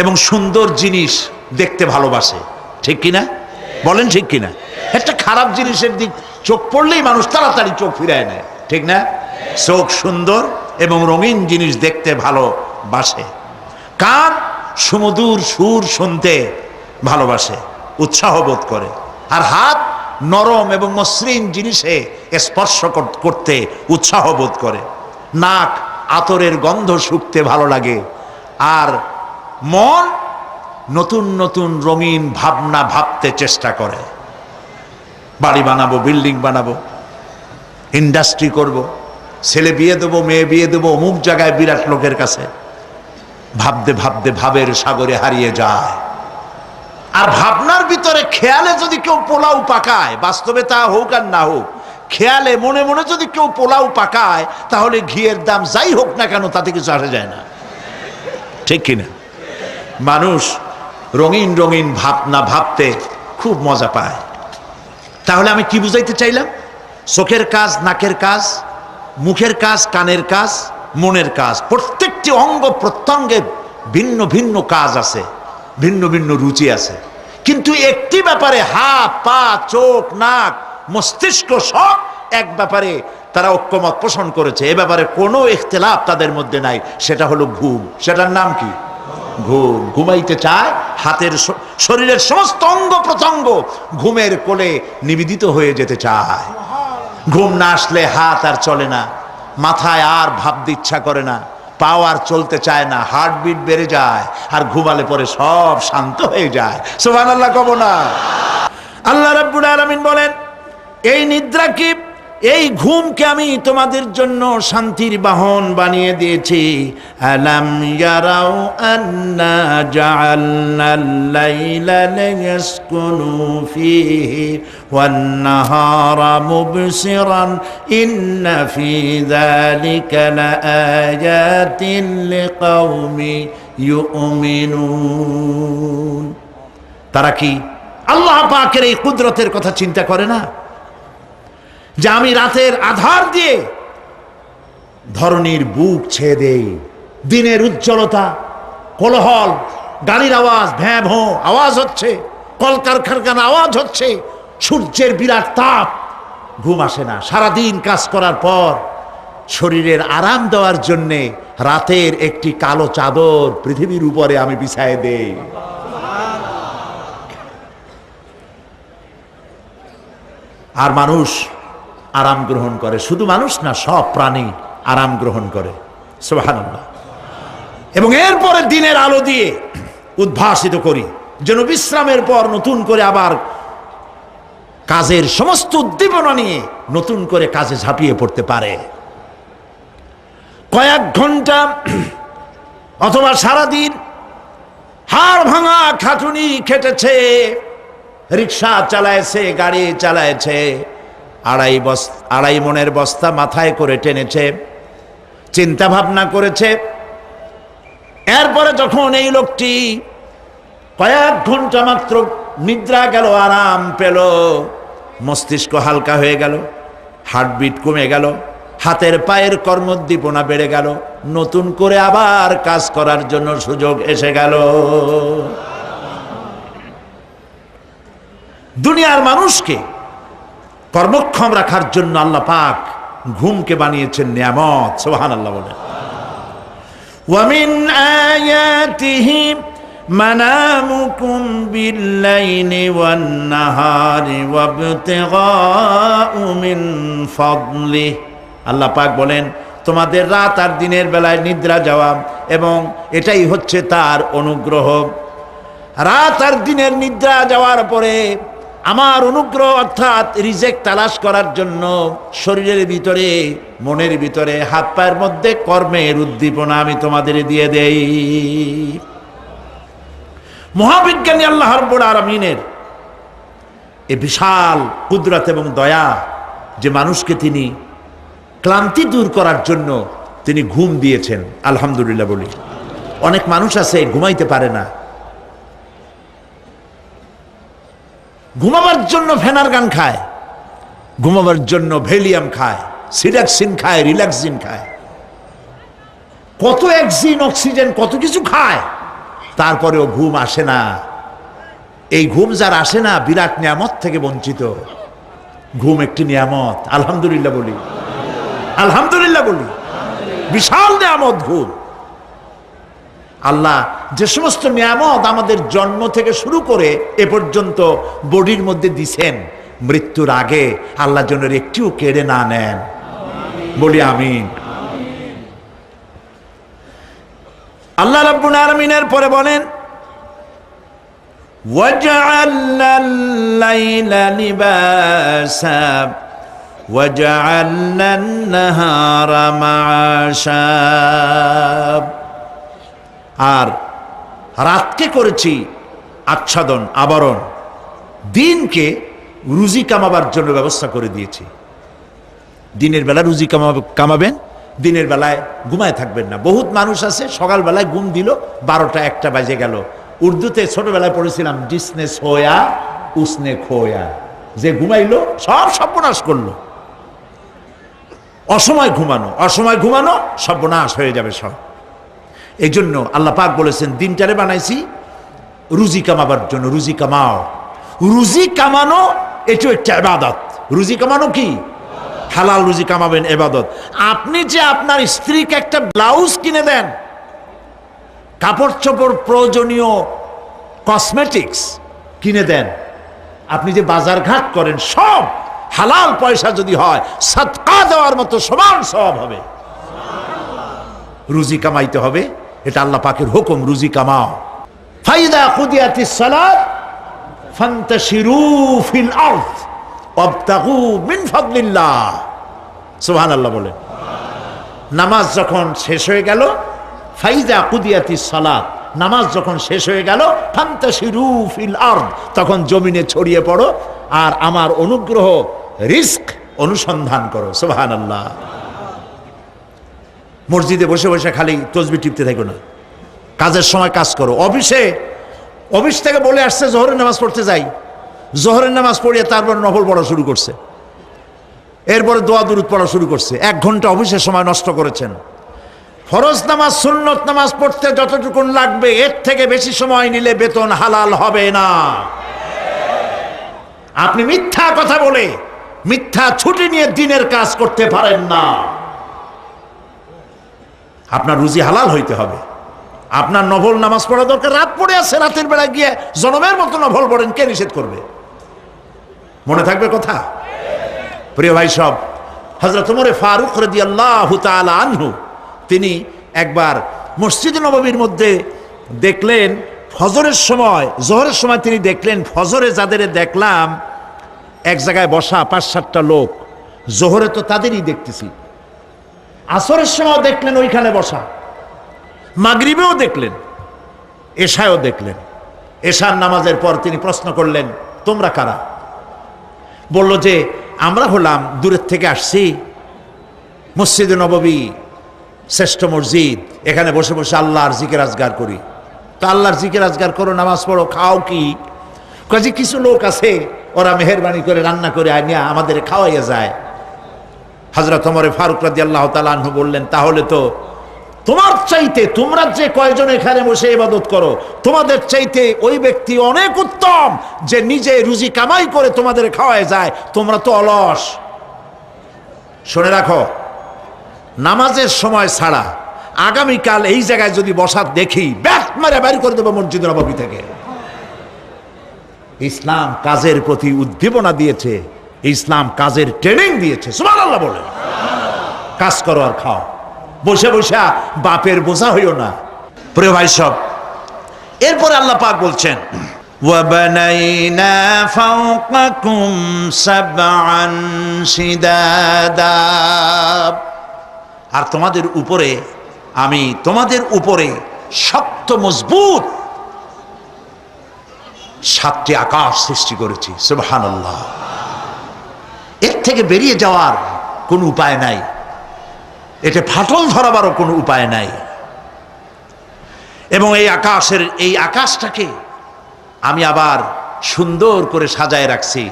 এবং সুন্দর জিনিস দেখতে ভালোবাসে, ঠিক কিনা? বলেন ঠিক কিনা? একটা খারাপ জিনিসের দিক চোখ পড়লেই মানুষ তাড়াতাড়ি চোখ ফিরায় নেয়, ঠিক না? চোখ সুন্দর এবং রঙিন জিনিস দেখতে ভালোবাসে। কান সুমধুর সুর শুনতে ভালোবাসে, উৎসাহ বোধ করে। আর হাত নরম এবং মসৃণ জিনিসে স্পর্শ করতে উৎসাহ বোধ করে। নাক আতরের গন্ধ শুঁকতে ভালো লাগে। আর মন নতুন নতুন রঙিন ভাবনা ভাবতে চেষ্টা করে। বাড়ি বানাবো, বিল্ডিং বানাবো, ইন্ডাস্ট্রি করব, ছেলে বিয়ে দেবো, মেয়ে বিয়ে দেবো অমুক জায়গায় বিরাট লোকের কাছে। ভাবতে ভাবতে ভাবের সাগরে হারিয়ে যায়। আর ভাবনার ভিতরে খেয়ালে যদি কেউ পোলাও পাকায়, বাস্তবে তা হোক আর না হোক, খেয়ালে মনে মনে যদি কেউ পোলাও পাকায়, তাহলে ঘিয়ের দাম যাই হোক না কেন তাতে কিছু আসে যায় না, ঠিক কিনা? মানুষ রঙিন রঙিন ভাবনা ভাবতে খুব মজা পায়। তাহলে আমি কি বুঝাইতে চাইলাম? চোখের কাজ, নাকের কাজ, মুখের কাজ, কানের কাজ, মনের কাজ, প্রত্যেকটি অঙ্গ প্রত্যঙ্গের ভিন্ন ভিন্ন কাজ আছে, ভিন্ন ভিন্ন রুচি আছে। কিন্তু একটি ব্যাপারে হাত, পা, চোখ, নাক, মস্তিষ্ক সব এক ব্যাপারে তারা ঐক্যমত পোষণ করেছে। এ ব্যাপারে কোনো ইখতিলাফ তাদের মধ্যে নাই, সেটা হলো ঘুম। সেটার নাম কি? ঘুম। ঘুমাইতে চায়, হাতের শরীরের সমস্ত অঙ্গ প্রত্যঙ্গ ঘুমের কোলে নিবেদিত হয়ে যেতে চায়। ঘুম না আসলে হাত আর চলে না, মাথায় আর ভাবতে ইচ্ছা করে না, পাও আর চলতে চায় না, হার্টবিট বেড়ে যায়। আর ঘুমালে পরে সব শান্ত হয়ে যায়। সুবহানাল্লাহ কব না? আল্লাহ রাব্বুল আলামিন বলেন এই নিদ্রাকে, এই ঘুমকে আমি তোমাদের জন্য শান্তির বাহন বানিয়ে দিয়েছি। আলাম ইয়ারাউ আন্না জাআলনাল লাইলা লিয়াসকুনু ফীহি ওয়ান নাহারা মুবসিরান ইন্না ফী যালিকা লাআয়াতিন লিকাওমি ইউমিনুন। তারা কি আল্লাহ পাকের এই কুদরতের কথা চিন্তা করে না? যে আমি রাতের আধার দিয়ে ধরনীর বুক ছেয়ে দেই, দিনের উজ্জ্বলতা, কোলাহল, গাড়ির আওয়াজ, ভ্যাঁ ভোঁ আওয়াজ হচ্ছে, কলকারখানার আওয়াজ হচ্ছে, সূর্যের বিরাট তাপ, ঘুম আসে না। সারাদিন কাজ করার পর শরীরের আরাম দেওয়ার জন্যে রাতের একটি কালো চাদর পৃথিবীর উপরে আমি বিছায়ে দেই। আর মানুষ আরাম গ্রহণ করে, শুধু মানুষ না, সব প্রাণী আরাম গ্রহণ করে। সুবহানাল্লাহ। এবং এরপরে দিনের আলো দিয়ে উদ্ভাসিত করি, যেন বিশ্রামের পর নতুন করে আবার কাজের সমস্ত উদ্দীপনা নিয়ে নতুন করে কাজে ঝাঁপিয়ে পড়তে পারে। কয়েক ঘন্টা অথবা সারাদিন হাড় ভাঙা খাটুনি খেটেছে, রিক্সা চালায়ছে, গাড়ি চালায়ছে, আড়াই মনের বস্তা মাথায় করে টেনেছে, চিন্তা ভাবনা করেছে। এরপরে যখন এই লোকটি কয়েক ঘন্টা মাত্র নিদ্রা গেল, আরাম পেল, মস্তিষ্ক হালকা হয়ে গেল, হার্টবিট কমে গেল, হাতের পায়ের কর্মোদ্দীপনা বেড়ে গেল, নতুন করে আবার কাজ করার জন্য সুযোগ এসে গেল। দুনিয়ার মানুষকে কর্মক্ষম রাখার জন্য আল্লাহ পাক ঘুমকে বানিয়েছেন নিয়ামত। সুবহানাল্লাহ বলেন। ওয়ামিন আয়াতিহি মানামুকুম বিল্লাইলি ওয়ান নাহারি ওয়াবতিগাউ মিন ফাদলিহি। আল্লাহ পাক বলেন, তোমাদের রাত আর দিনের বেলায় নিদ্রা যাওয়া, এবং এটাই হচ্ছে তার অনুগ্রহ। রাত আর দিনের নিদ্রা যাওয়ার পরে আমার অনুগ্রহ অর্থাৎ রিজেক তালাশ করার জন্য শরীরের ভিতরে, মনের ভিতরে, হাত পায়ের মধ্যে কর্মের উদ্দীপনা আমি তোমাদের দিয়ে দেই। মহাবিজ্ঞানী আল্লাহ রাব্বুল আলামিনের এ বিশাল কুদরত এবং দয়া যে মানুষকে তিনি ক্লান্তি দূর করার জন্য তিনি ঘুম দিয়েছেন, আলহামদুলিল্লাহ বলি। অনেক মানুষ আছে ঘুমাইতে পারে না, ঘুমাবার জন্য ফেনার গান খায়, ঘুমাবার জন্য ভেলিয়াম খায়, সিডাক্সিন খায়, রিল্যাক্সিন খায়, কত অক্সিজেন, অক্সিজেন, কত কিছু খায়, তারপরেও ঘুম আসে না। এই ঘুম যার আসে না, বিরাট নিয়ামত থেকে বঞ্চিত। ঘুম একটি নিয়ামত, আলহামদুলিল্লাহ বলি, আলহামদুলিল্লাহ বলি। বিশাল নিয়ামত ঘুম। আল্লাহ যে সমস্ত নিয়ামত আমাদের জন্ম থেকে শুরু করে এ পর্যন্ত বডির মধ্যে দিছেন, মৃত্যুর আগে আল্লাহ যেন একটিও কেড়ে না নেন, বলি আমিন। আল্লাহ রাব্বুল আলামিনের পরে বলেন, ওয়াজআলনাল লাইলা লিবাসা ওয়াজআলনান নাহারা মাআশা। আর রাতকে করেছি আচ্ছাদন, আবরণ, দিনকে রুজি কামাবার জন্য ব্যবস্থা করে দিয়েছি। দিনের বেলা রুজি কামাবেন, দিনের বেলায় ঘুমায় থাকবেন না। বহুত মানুষ আছে সকালবেলায় ঘুম দিল, 12টা 1টা বাজে গেল। উর্দুতে ছোটবেলায় পড়েছিলাম, জিসনে সোয়া উসনে খোয়া, যে ঘুমাইলো সব সর্বনাশ করলো। অসময় ঘুমানো, অসময় ঘুমানো সর্বনাশ হয়ে যাবে সব। এই জন্য আল্লাহ পাক বলেছেন, দিনটারে বানাইছি রুজি কামাবার জন্য। রুজি কামাও, রুজি কামানো এটাও একটা ইবাদত। রুজি কামানো কি? হালাল রুজি কামাবেন, ইবাদত। আপনি যে আপনার স্ত্রীকে একটা ব্লাউজ কিনে দেন, কাপড় চোপড়, প্রয়োজনীয় কসমেটিক্স কিনে দেন, আপনি যে বাজার ঘাট করেন, সব হালাল পয়সা যদি হয়, সাদকা দেওয়ার মতো সমান সওয়াব হবে। রুজি কামাইতে হবে, এটা আল্লাহ পাকের হুকুম, রুজি কামাও। ফাইদা কুদিয়াতিস সালাত ফান্তাশিরু ফিল আরদ ওয়াবতাগু মিন ফাদলিল্লাহ। সুবহানাল্লাহ বলেন। নামাজ যখন শেষ হয়ে গেল, ফাইদা কুদিয়াতিস সালাত, নামাজ যখন শেষ হয়ে গেল, ফান্তাশিরু ফিল আরদ, তখন জমিনে ছড়িয়ে পড়ো আর আমার অনুগ্রহ, রিস্ক অনুসন্ধান করো। সুবহানাল্লাহ। মসজিদে বসে বসে খালি তসবিহ টিপতে থাকো না, কাজের সময় কাজ করো। অফিস থেকে বলে আসছে জোহরের নামাজ পড়তে যাই, জোহরের নামাজ পড়িয়ে তারপর নফল পড়া শুরু করছে, এরপরে দোয়া দুরুদ পড়া শুরু করছে। 1 ঘন্টা অফিসের সময় নষ্ট করেছেন। ফরজ নামাজ, সুন্নত নামাজ পড়তে যতটুকুন লাগবে, এর থেকে বেশি সময় নিলে বেতন হালাল হবে না। আপনি মিথ্যা কথা বলে, মিথ্যা ছুটি নিয়ে দিনের কাজ করতে পারেন না। আপনার রুজি হালাল হইতে হবে। আপনার নফল নামাজ পড়া দরকার, রাত পড়ে আছে, রাতের বেলা গিয়ে জনমের মতো নফল পড়েন, কে নিষেধ করবে? মনে থাকবে কথা? প্রিয় ভাই সব, হযরত ওমর ফারুক রাদিয়াল্লাহু তাআলা আনহু তিনি একবার মসজিদে নববীর মধ্যে দেখলেন ফজরের সময়, জোহরের সময় তিনি দেখলেন ফজরে যাদের দেখলাম এক জায়গায় বসা ৫-৭টা লোক, জোহরে তো তাদেরই দেখতেছি, আসরের সময় দেখলেন ওইখানে বসা, মাগরিবেও দেখলেন, এশায়ও দেখলেন। এশার নামাজের পর তিনি প্রশ্ন করলেন, তোমরা কারা? বলল যে আমরা হলাম দূরের থেকে আসছি, মসজিদে নববী শ্রেষ্ঠ মসজিদ, এখানে বসে বসে আল্লাহর জিকির আজগার করি। তো আল্লাহর জিকির আজগার করো, নামাজ পড়ো, খাও কি? কাজে কিছু লোক আছে ওরা মেহেরবানি করে রান্না করে আনিয়া আমাদের খাওয়াইয়া যায়। হযরত ওমর ফারুক রাদিয়াল্লাহু তাআলা আনহু বললেন, তাহলে তো তোমার চাইতে, তোমরা যে কয়জন এখানে বসে ইবাদত করো, তোমাদের চাইতে ওই ব্যক্তি অনেক উত্তম যে নিজে রুজি কামাই করে তোমাদের খাওয়ায় যায়, তোমরা তো অলস। শুনে রাখো, নামাজের সময় ছাড়া আগামীকাল এই জায়গায় যদি বসা দেখি, ব্যাট মারে বের করে দেবো মসজিদ নববী থেকে। ইসলাম কাজের প্রতি উদ্দীপনা দিয়েছে, ইসলাম কাজের ট্রেনিং দিয়েছে। সুবহানাল্লাহ বলে কাজ করো আর খাও, বসে বসে বাপের বোঝা হইও না। প্রিয় ভাই সব, এরপরে আল্লাহ পাক বলছেন, ওয়াবানাইনা ফাওকাকুম সাবআন শিদাদা, আর তোমাদের উপরে আমি তোমাদের উপরে শক্ত মজবুত 7টি আকাশ সৃষ্টি করেছি। সুবহানাল্লাহ। এর থেকে বেরিয়ে যাওয়ার কোনো উপায় নাই, এটা ফাটল ধরাবারও কোনো উপায় নাই। এবং এই আকাশটাকে আমি আবার সুন্দর করে সাজায় রাখছি,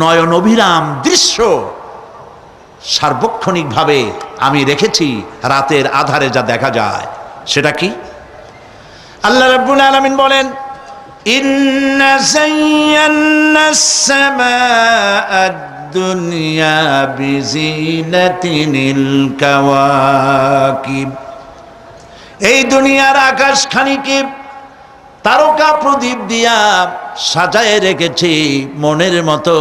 নয়ন অভিরাম দৃশ্য সার্বক্ষণিকভাবে আমি রেখেছি, রাতের আধারে যা দেখা যায়। সেটা কি? আল্লাহ রাব্বুল আলামিন বলেন, ইন্না যায়্যানাস সামাআদ দুনিয়া বিজিনাতিনিল কাওয়াকিব, এই দুনিয়ার আকাশখানিকে তারকা প্রদীপ দিয়া সাজায় রেখেছি মনের মতো।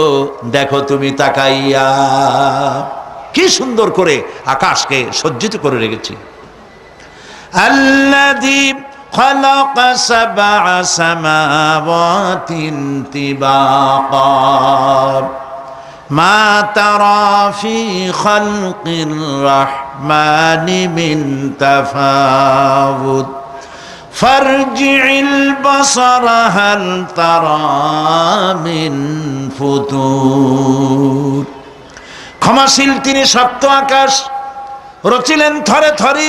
দেখো তুমি তাকাইয়া, কি সুন্দর করে আকাশকে সজ্জিত করে রেখেছি। আল্লাযী খালাকা সাবআ সামাওয়াতিন তিবাকা মা তারা ফি খালকির রাহমানি মিন তাফাউত ফারজি'ল বাসারা হাল তারা মিন ফুতুর। ক্ষমাশীল তিনি, সপ্ত আকাশ রচিলেন থরে থরে,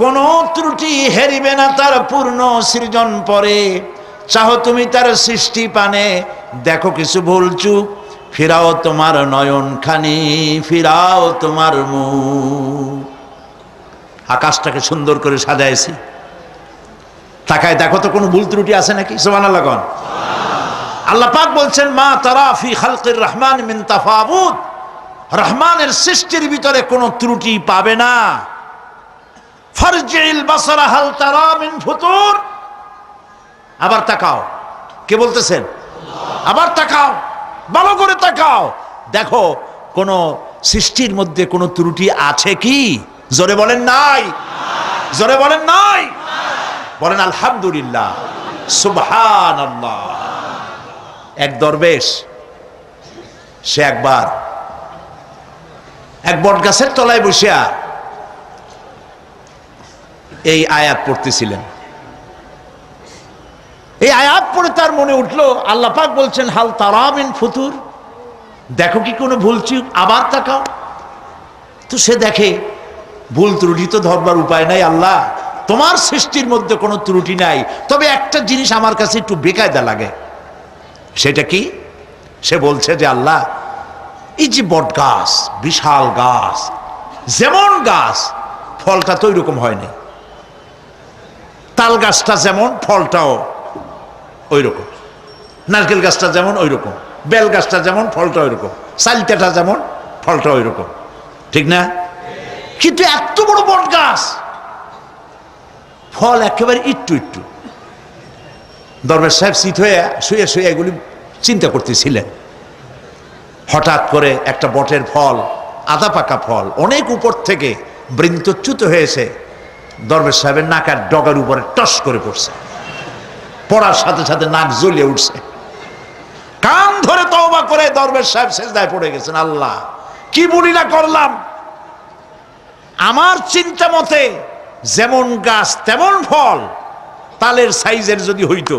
কোনো ত্রুটি হেরিবে না তার পূর্ণ সৃজন পরে। চাহো তুমি তার সৃষ্টি পানে, দেখো কিছু ভুল চুক, ফিরাও তোমার নয়ন খানি, ফিরাও তোমার মুখ। আকাশটাকে সুন্দর করে সাজাইছি, তাকায় দেখো তো কোনো ভুল ত্রুটি আছে নাকি? সুবহানাল্লাহ। আল্লাহ পাক বলছেন, মা তারা ফি খালকির রহমান মিন তাফাউত, রহমানের সৃষ্টির ভিতরে কোনো ত্রুটি পাবে না। ফারজি'ল বাসারা হাল তারা মিন ফুতুর, আবার তাকাও। কে বলতেছেন? আবার তাকাও, ভালো করে তাকাও, দেখো কোন সৃষ্টির মধ্যে কোনো ত্রুটি আছে কি? জোরে বলেন নাই, জোরে বলেন নাই, বলেন আলহামদুলিল্লাহ, সুবহানাল্লাহ। এক দরবেশ, সে একবার এক বট গাছের তলায় বসিয়া এই আয়াত পড়তেছিলেন। এই আয়াত পড়ে তার মনে উঠলো, আল্লাহ পাক বলছেন হাল তারা মিন ফুতুর, দেখো কি কোনো ভুল চুক, আবার তাকাও। তো সে দেখে ভুল ত্রুটি তো ধরবার উপায় নাই, আল্লাহ তোমার সৃষ্টির মধ্যে কোনো ত্রুটি নাই, তবে একটা জিনিস আমার কাছে একটু বেকায়দা লাগে। সেটা কি? সে বলছে যে আল্লাহ, এই যে বট গাছ, বিশাল গাছ, যেমন গাছ ফলটা তো ওইরকম হয়নি, তাল গাছটা যেমন ফলটাও ওই রকম, নারকেল গাছটা যেমন ওই রকম, বেল গাছটা যেমন ফলটা ওই রকম, চালটাটা যেমন ফলটা ওই রকম, ঠিক না? কিন্তু এত বড় বট গাছ ফল একেবারে একটু একটু। দরবেশ সাহেব চিত হয়ে শুয়ে শুয়ে এগুলি চিন্তা করতেছিলেন। হঠাৎ করে একটা বটের ফল, আধা পাকা ফল, অনেক উপর থেকে বৃন্তচ্যুত হয়েছে দরবেশ সাহেবের নাকের ডগার উপরে টস করে পড়ছে। পড়ার সাথে সাথে নাক জ্বলিয়ে উঠছে। কান ধরে তওবা করে দরবেশ সাহেব সেজদায় পড়ে গেছেন। আল্লাহ, কি বুড়িটা করলাম! আমার চিন্তা মতে যেমন গাছ তেমন ফল, তালের সাইজের যদি হইতো,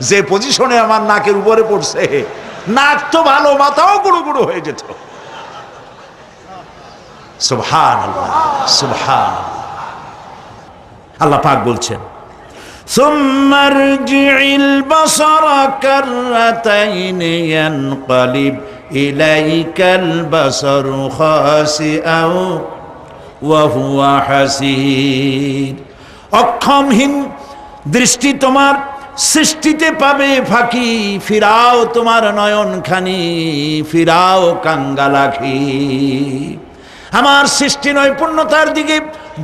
যে পজিশনে আমার নাকের উপরে পড়ছে, নাক তো ভালো, মাথাও গুঁড়ো গুঁড়ো হয়ে যেত। সুবহানাল্লাহ, সুবহানাল্লাহ। আল্লাহ পাক বলছেন, সুম্মা রজি'ল বাসারা কাররাতাইন ইয়ানকালিব ইলাইকাল বাসারু খাসিআও ওয়া হুয়া হাসির। অক্ষমহীন দৃষ্টি তোমার সৃষ্টিতে পাবে ফাঁকি, ফিরাও তোমার নয়নখানি, ফিরাও কাঙ্গালাখি। আমার সৃষ্টি নৈপুণ্যতার দিকে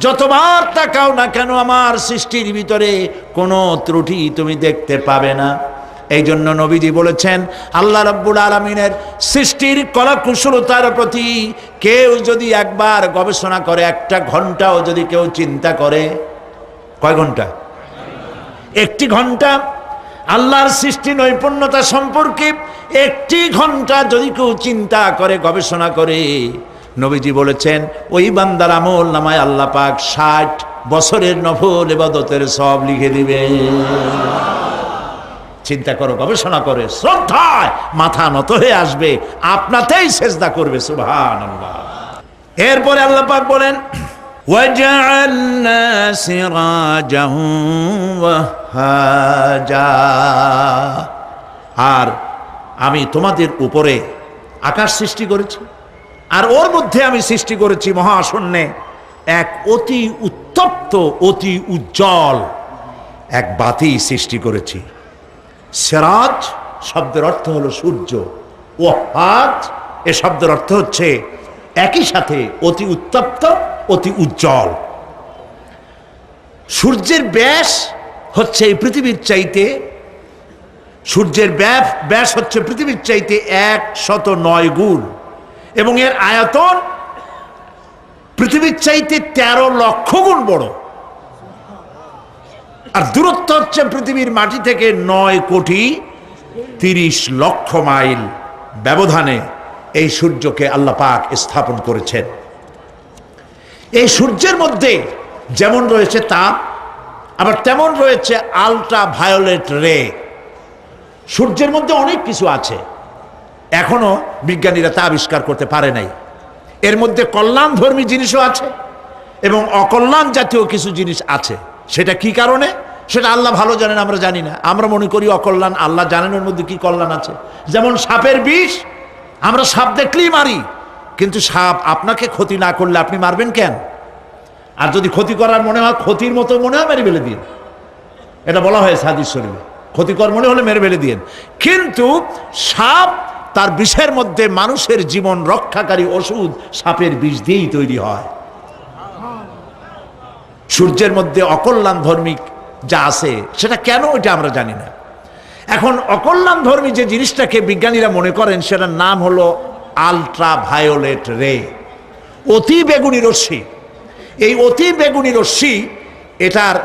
যতবার তাকাও না কেন, আমার সৃষ্টির ভিতরে কোনো ত্রুটি তুমি দেখতে পাবে না। এই জন্য নবীজি বলেছেন, আল্লাহ রাব্বুল আলামিনের সৃষ্টির কলাকুশলতার প্রতি কেউ যদি একবার গবেষণা করে, একটা ঘন্টাও যদি কেউ চিন্তা করে, কয় ঘন্টা? একটি ঘন্টা আল্লাহর সৃষ্টি নৈপুণ্যতা সম্পর্কে একটি ঘন্টা যদি কেউ চিন্তা করে, গবেষণা করে, নবীজি বলেছেন ওই বান্দার আমল নামায় আল্লাহ পাক 60 বছরের নফল ইবাদতের সব লিখে দিবে। চিন্তা করো, গবেষণা করে, শ্রদ্ধায় মাথা নত হয়ে আসবে, আপনাতেই সেজদা করবে। সুবহানাল্লাহ। এরপরে আল্লাহ পাক বলেন, ওয়াজআলনা সিরাজাহু ওয়াহাজা। আর আমি তোমাদের উপরে আকাশ সৃষ্টি করেছি, আর ওর মধ্যে আমি সৃষ্টি করেছি মহাশূন্যে এক অতি উত্তপ্ত, অতি উজ্জ্বল এক বাতি সৃষ্টি করেছি। সিরাজ শব্দের অর্থ হলো সূর্য, ওয়াহাজ এ শব্দের অর্থ হচ্ছে একই সাথে অতি উত্তপ্ত, অতি উজ্জ্বল। সূর্যের ব্যাস হচ্ছে এই পৃথিবীর চাইতে, সূর্যের ব্যাস হচ্ছে পৃথিবীর চাইতে 109 গুণ, এবং এর আয়তন পৃথিবীর চাইতে 13 লক্ষ গুণ বড়। আর দূরত্ব হচ্ছে পৃথিবীর মাটি থেকে 9,30,00,000 মাইল ব্যবধানে এই সূর্যকে আল্লাহ পাক স্থাপন করেছেন। এই সূর্যের মধ্যে যেমন রয়েছে তাপ, আবার তেমন রয়েছে আল্ট্রা ভায়োলেট রে। সূর্যের মধ্যে অনেক কিছু আছে, এখনো বিজ্ঞানীরা তা আবিষ্কার করতে পারে নাই। এর মধ্যে কল্যাণধর্মী জিনিসও আছে এবং অকল্যাণ জাতীয় কিছু জিনিস আছে। সেটা কি কারণে, সেটা আল্লাহ ভালো জানেন, আমরা জানি না। আমরা মনে করি অকল্যাণ, আল্লাহ জানেন ওর মধ্যে কি কল্যাণ আছে। যেমন সাপের বিষ, আমরা সাপ দেখলেই মারি, কিন্তু সাপ আপনাকে ক্ষতি না করলে আপনি মারবেন কেন? আর যদি ক্ষতি করার মনে হয়, ক্ষতির মতো মনে হয়, মেরে ফেলে দিন। এটা বলা হয়েছে হাদিস শরীফে, ক্ষতিকর মনে হলে মেরে ফেলে দিন। কিন্তু সাপ তার বিষের মধ্যে মানুষের জীবন রক্ষাকারী ওষুধ সাপের বিষ দিয়েই তৈরি হয়। সূর্যের মধ্যে অকল্যাণ ধর্মী যা আছে সেটা কেন, এটা আমরা জানি না। এখন অকল্যাণ ধর্মী যে জিনিসটাকে বিজ্ঞানীরা মনে করেন, সেটার নাম হলো আল্ট্রা ভায়োলেট রে, অতি বেগুনি রশ্মি। এই অতি বেগুনি রশ্মি, এটার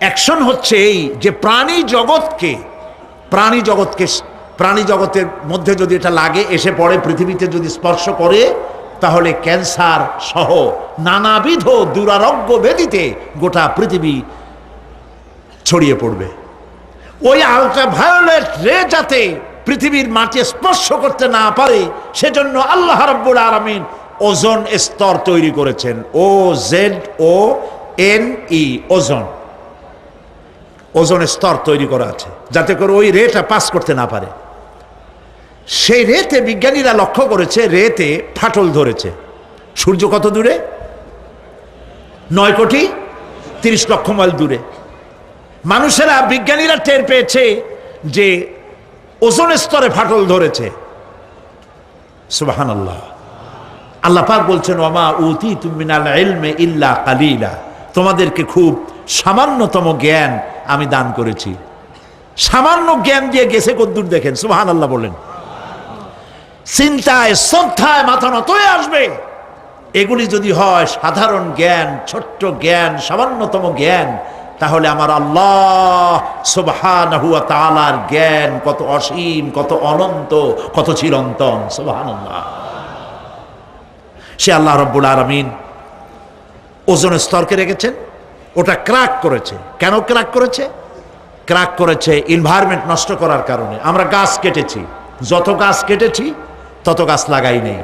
অ্যাকশন হচ্ছে এই যে প্রাণী জগতের মধ্যে যদি এটা লাগে, এসে পড়ে, পৃথিবীতে যদি স্পর্শ করে, তাহলে ক্যান্সার সহ নানাবিধ দুরারোগ্য ব্যাধিতে গোটা পৃথিবী ছড়িয়ে পড়বে। ওই আল্ট্রা ভায়োলেট রে যাতে পৃথিবীর মাটি স্পর্শ করতে না পারে, সেজন্য আল্লাহ রাব্বুল আলামিন ওজোন স্তর তৈরি করেছেন। OZONE, ওজোন স্তর তৈরি করা আছে, যাতে করে ওই রেটা পাস করতে না পারে। সেই রেতে বিজ্ঞানীরা লক্ষ্য করেছে, রেতে ফাটল ধরেছে। সূর্য কত দূরে? 9,30,00,000 মাইল দূরে। মানুষেরা, বিজ্ঞানীরা টের পেয়েছে যে ওজোন স্তরে ফাটল ধরেছে। সুবহানাল্লাহ। আল্লাহ পাক বলছেন, ওয়ামা উতীতুম মিনাল ইলমি ইল্লা কালিলা, তোমাদেরকে খুব সামান্যতম জ্ঞান আমি দান করেছি। সামান্য জ্ঞান দিয়ে গেছে কদ্দুর দেখেন, সুবহানাল্লাহ বলেন। চিন্তায় শ্রদ্ধায় মাথা নত হয়ে আসবে। এগুলি যদি হয় সাধারণ জ্ঞান, ছোট্ট জ্ঞান, সামান্যতম জ্ঞান, তাহলে আমার আল্লাহ সুবহানাহু ওয়া তাআলার জ্ঞান কত অসীম, কত অনন্ত, কত চিরন্তন। সুবহানাল্লাহ। সে আল্লাহ রাব্বুল আলামিন ওজনের স্তরকে রেখেছেন, ওটা ক্র্যাক করেছে। কেন ক্র্যাক করেছে? ক্র্যাক করেছে এনভায়রনমেন্ট নষ্ট করার কারণে। আমরা গাছ কেটেছি, যত গাছ কেটেছি তত গাছ লাগাই নেই।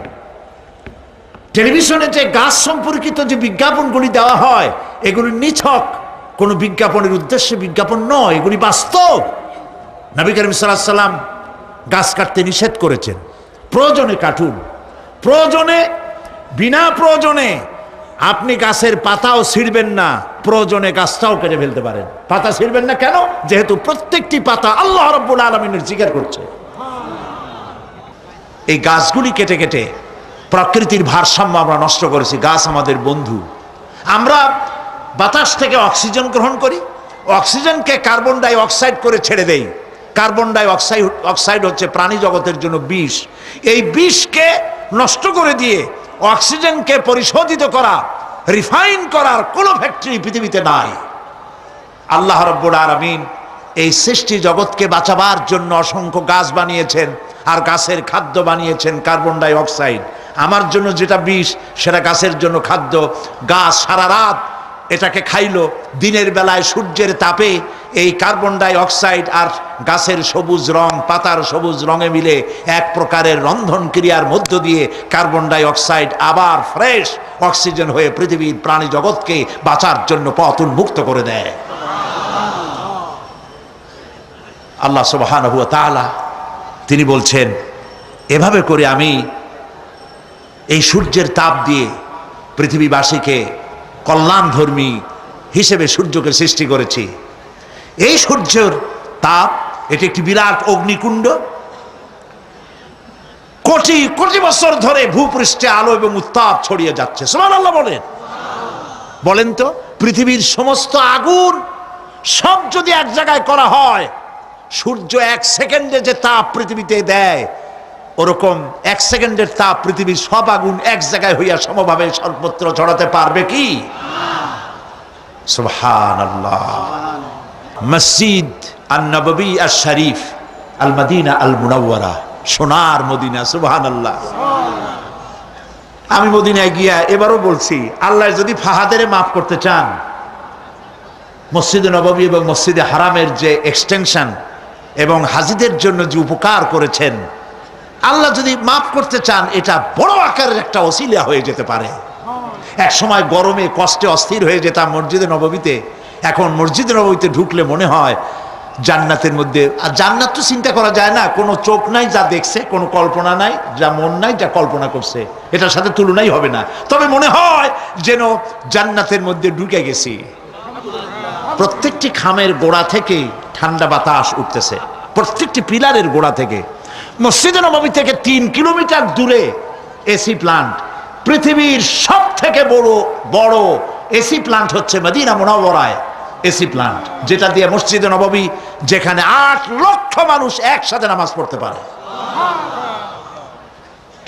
টেলিভিশনে যে গাছ সম্পর্কিত যে বিজ্ঞাপনগুলি দেওয়া হয়, এগুলি নিছক কোনো বিজ্ঞাপনের উদ্দেশ্যে বিজ্ঞাপন নয়, এগুলি বাস্তব। নবী করিম সাল্লাল্লাহু আলাইহি ওয়াসাল্লাম গাছ কাটতে নিষেধ করেছেন। প্রয়োজনে কাটুন, প্রয়োজনে, বিনা প্রয়োজনে আপনি গাছের পাতাও ছিঁড়বেন না, প্রয়োজনে গাছটাও কেটে ফেলতে পারেন। পাতা ছিঁড়বেন না কেন? যেহেতু প্রত্যেকটি পাতা আল্লাহ রাব্বুল আলামিনের জিকির করছে। এই গাছগুলি কেটে কেটে প্রকৃতির ভারসাম্য আমরা নষ্ট করেছি। গাছ আমাদের বন্ধু। আমরা বাতাস থেকে অক্সিজেন গ্রহণ করি, অক্সিজেনকে কার্বন ডাই অক্সাইড করে ছেড়ে দেই। কার্বন ডাই অক্সাইড হচ্ছে প্রাণী জগতের জন্য বিষ। এই বিষকে নষ্ট করে দিয়ে অক্সিজেনকে পরিশোধিত করা, রিফাইন করার কোনো ফ্যাক্টরি পৃথিবীতে নাই। আল্লাহ রাব্বুল আলামিন এই সৃষ্টি জগৎকে বাঁচাবার জন্য অসংখ্য গাছ বানিয়েছেন, আর গাছের খাদ্য বানিয়েছেন কার্বন ডাই অক্সাইড। আমার জন্য যেটা বিষ, সেটা গাছের জন্য খাদ্য। গাছ সারা রাত এটাকে খাইলো, দিনের বেলায় সূর্যের তাপে এই কার্বন ডাই অক্সাইড আর গাছের সবুজ রং, পাতার সবুজ রঙে মিলে এক প্রকারের রন্ধন ক্রিয়ার মধ্য দিয়ে কার্বন ডাই অক্সাইড আবার ফ্রেশ অক্সিজেন হয়ে পৃথিবীর প্রাণী জগৎকে বাঁচার জন্য পথ উন্মুক্ত করে দেয়। আল্লাহ সুবহানাহু ওয়া তাআলা তিনি বলছেন, এভাবে করে আমি এই সূর্যের তাপ দিয়ে পৃথিবীবাসীকে কল্যাণধর্মী হিসেবে সূর্যকে সৃষ্টি করেছি। এই সূর্যের তাপ, এটি একটি বিরাট অগ্নিকুণ্ড। কোটি কোটি বছর ধরে ভূপৃষ্ঠে আলো এবং উত্তাপ ছড়িয়ে যাচ্ছে। সুবহানাল্লাহ বলেন। বলেন তো, পৃথিবীর সমস্ত আগুন সব যদি এক জায়গায় করা হয়, সূর্য এক সেকেন্ডে যে তাপ পৃথিবীতে দেয়, ওরকম এক সেকেন্ডের তাপ পৃথিবীর সব আগুন এক জায়গায় হইয়া সমভাবে সর্বত্র ছড়াতে পারবে কি? সুবহানাল্লাহ। মসজিদ আন-নববী আশ-শরীফ, আল মদিনা আল মুনাওয়ারা, সোনার মদিনা। সুবহানাল্লাহ। আমি মদিনায় গিয়া এবারও বলছি, আল্লাহ যদি ফাহাদেরে মাফ করতে চান, মসজিদে নববী এবং মসজিদে হারামের যে এক্সটেনশন এবং হাজিদের জন্য যে উপকার করেছেন, আল্লাহ যদি মাফ করতে চান, এটা বড় আকারের একটা ওসিলা হয়ে যেতে পারে। এক সময় গরমে কষ্টে অস্থির হয়ে যেতাম মসজিদে নববীতে, এখন মসজিদে নববীতে ঢুকলে মনে হয় জান্নাতের মধ্যে। আর জান্নাত তো চিন্তা করা যায় না, কোনো চোখ নাই যা দেখছে, কোনো কল্পনা নাই, যা মন নাই যা কল্পনা করছে, এটার সাথে তুলনাই হবে না। তবে মনে হয় যেন জান্নাতের মধ্যে ঢুকে গেছি। প্রত্যেকটি খামের গোড়া থেকে ঠান্ডা বাতাস উঠতেছে, প্রত্যেকটি পিলারের গোড়া থেকে। মসজিদে নববী থেকে 3 কিলোমিটার দূরে এসি প্লান্ট। পৃথিবীর সব থেকে বড় এসি প্লান্ট হচ্ছে মদিনা মুনাওয়ারায় এসি প্লান্ট, যেটা দিয়ে মসজিদে নববী, যেখানে 8 লক্ষ মানুষ একসাথে নামাজ পড়তে পারে,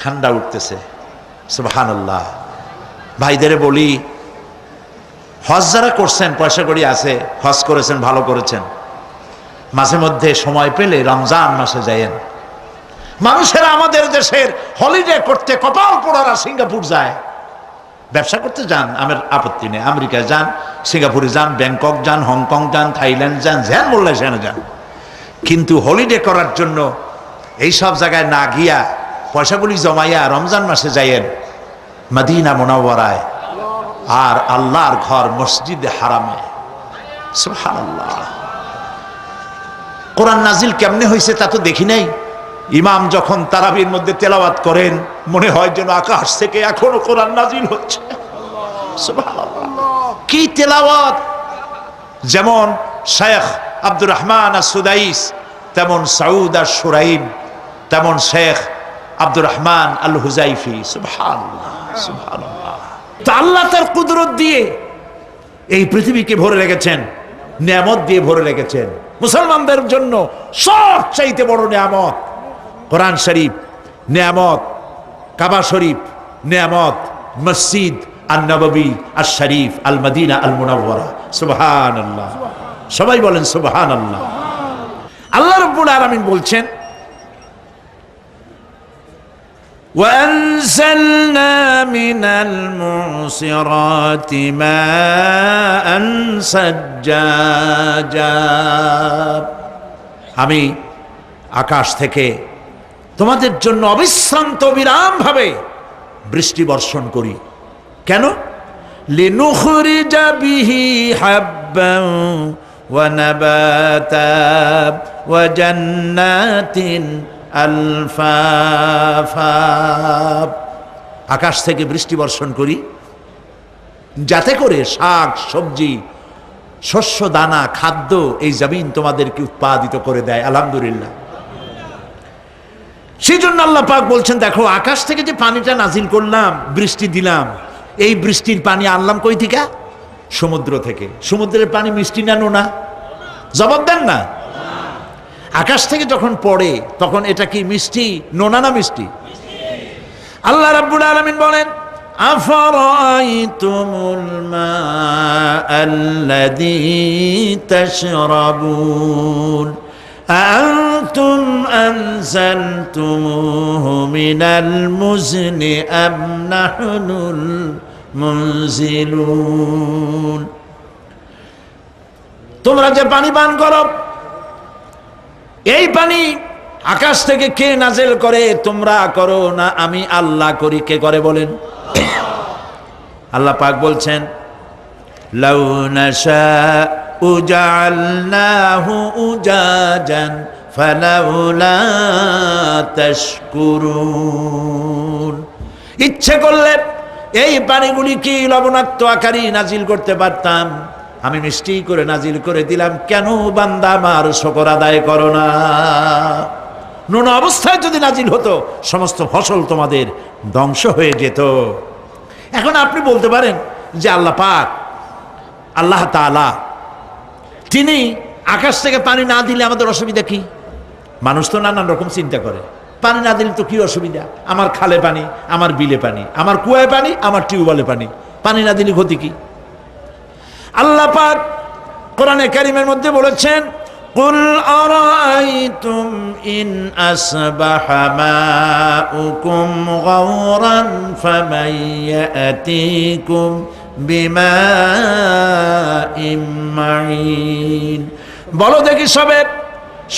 ঠান্ডা উঠতেছে। সুবহানাল্লাহ। ভাইদেরে বলি, হজ যারা করছেন, পয়সা কড়ি আছে, হজ করেছেন, ভালো করেছেন, মাঝে মধ্যে সময় পেলে রমজান মাসে যায়েন। মানুষেরা আমাদের দেশের হলিডে করতে কপাল পোড়ারা সিঙ্গাপুর যায়, ব্যবসা করতে যান, আমার আপত্তি নেই। আমেরিকায় যান, সিঙ্গাপুরে যান, ব্যাংকক যান, হংকং যান, থাইল্যান্ড যান, যেন বললে সেখানে যান। কিন্তু হলিডে করার জন্য এই সব জায়গায় না গিয়া পয়সাগুলি জমাইয়া রমজান মাসে যাইয়েন মদিনা মুনাওয়ারায়, আর আল্লাহর ঘর মসজিদে হারামে। সুবহানাল্লাহ। কোরআন নাজিল কেমনে হয়েছে তা তো দেখি নাই। ইমাম যখন তারাবির মধ্যে তেলাওয়াত করেন, মনে হয় যেন আকাশ থেকে এখনো কোরআন নাজিল হচ্ছে। সুবহানাল্লাহ। কি তেলাওয়াত! যেমন শেখ আব্দুর রহমান আস-সুদাইস, তেমন সাউদ আশ-শুরাইম, তেমন শেখ আব্দুর রহমান আল হুজাইফি। সুবহানাল্লাহ, সুবহানাল্লাহ। তা আল্লাহ তার কুদরত দিয়ে এই পৃথিবীকে ভরে রেখেছেন, নিয়ামত দিয়ে ভরে রেখেছেন। মুসলমানদের জন্য সবচাইতে বড় নিয়ামত কোরআন শরীফ নিয়ামত, কাবা শরীফ নিয়ামত, মসজিদ আন-নববী আশ-শরীফ আল মদিনা আল মুনাওয়ারা। সুবহানাল্লাহ, সবাই বলেন সুবহানাল্লাহ। আল্লাহ রাব্বুল আলামিন বলছেন, وأنزلنا من المعصرات ماء ثجاجا। আমি আকাশ থেকে তোমাদের জন্য অবিশ্রান্ত বিরাম ভাবে বৃষ্টি বর্ষণ করি। কেন? লিনুখরিজা বিহি হাব্বান ওয়া নাবাতা ওয়া জান্নাতিন আলফাফা। আকাশ থেকে বৃষ্টি বর্ষণ করি যাতে করে শাক সবজি শস্য দানা খাদ্য এই জমিন তোমাদেরকে উৎপাদিত করে দেয়। আলহামদুলিল্লাহ। সেই জন্য আল্লাহ পাক বলছেন, দেখো আকাশ থেকে যে পানিটা নাজিল করলাম, বৃষ্টি দিলাম, এই বৃষ্টির পানি আনলাম কই থেকে? সমুদ্র থেকে। সমুদ্রের পানি মিষ্টি না নোনা? জবাব দেন না। আকাশ থেকে যখন পড়ে তখন এটা কি মিষ্টি, নোনা না মিষ্টি? আল্লাহ রাব্বুল আলামিন বলেন, আফারাআইতুমুল মাআল্লাযী তাশরাবুন আনতুম আনজালতুমুহু মিনাল মুজনি আম নাহনুল মুনজিলুন। তোমরা যে পানি পান করো, এই পানি আকাশ থেকে কে নাজিল করে? তোমরা করো না আমি আল্লাহ করি? কে করে বলেন? আল্লাহ পাক বলছেন, লাউ নাশাউ জাআলনাহু উজাজান ফালাউলা তাশকুরুন। ইচ্ছে করলে এই পানিগুলি কি লবণাক্ত আকারে নাজিল করতে পারতাম, আমি মিষ্টি করে নাজিল করে দিলাম। কেন বান্দা আমার শুকর আদায় করো না? নোনা অবস্থায় যদি নাজিল হতো সমস্ত ফসল তোমাদের ধ্বংস হয়ে যেত। এখন আপনি বলতে পারেন যে আল্লাহ পাক, আল্লাহ তাআলা তিনি আকাশ থেকে পানি না দিলে আমাদের অসুবিধা কি? মানুষ তো নানান রকম চিন্তা করে, পানি না দিলে তো কি অসুবিধা? আমার খালে পানি, আমার বিলে পানি, আমার কুয়ায় পানি, আমার টিউবওয়েলে পানি, পানি না দিলে ক্ষতি কি? আল্লাহ পাক কোরআনে কারীমের মধ্যে বলেছেন, কুল আরাআইতুম ইন আসবাহা মাউকুম গাওরান ফামান ইয়াতিকুম বিমাইম মাইন। বলো দেখি সবে,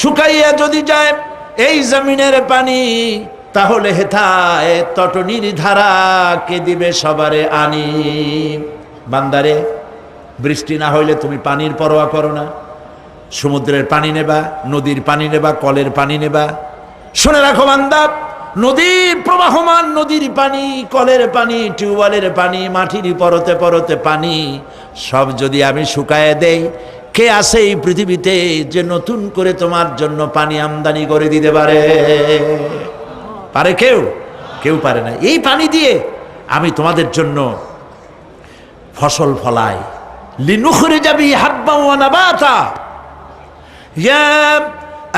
শুকাইয়া যদি যায় এই জমিনের পানি, তাহলে হেথায় তটনির ধারা কে দিবে সবারে আনি। বান্দারে, বৃষ্টি না হইলে তুমি পানির পরোয়া করো না। সমুদ্রের পানি নেবা, নদীর পানি নেবা, কলের পানি নেবা। শুনে রাখো বান্দা, নদীর প্রবাহমান নদীর পানি, কলের পানি, টিউবওয়েলের পানি, মাটির পরতে পরতে পানি সব যদি আমি শুকায় দেই, কে আছে এই পৃথিবীতে যে নতুন করে তোমার জন্য পানি আমদানি করে দিতে পারে? পারে কেউ? কেউ পারে না। এই পানি দিয়ে আমি তোমাদের জন্য ফসল ফলাই। লিনুখরিজা বিহি হাব্বান ওয়া নাবাতা। ইয়া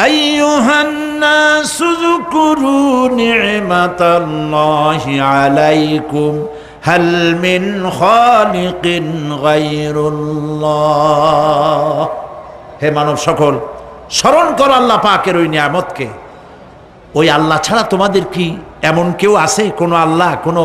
আইয়ুহান নাসু যকুরু নি'মাতাল্লাহি আলাইকুম হাল মিন খালিকিন গায়রুল্লাহ। হে মানব সকল, স্মরণ করো আল্লাহ পাকের ওই নিয়ামতকে। ওই আল্লাহ ছাড়া তোমাদের কি এমন কেউ আছে? কোন আল্লাহ, কোন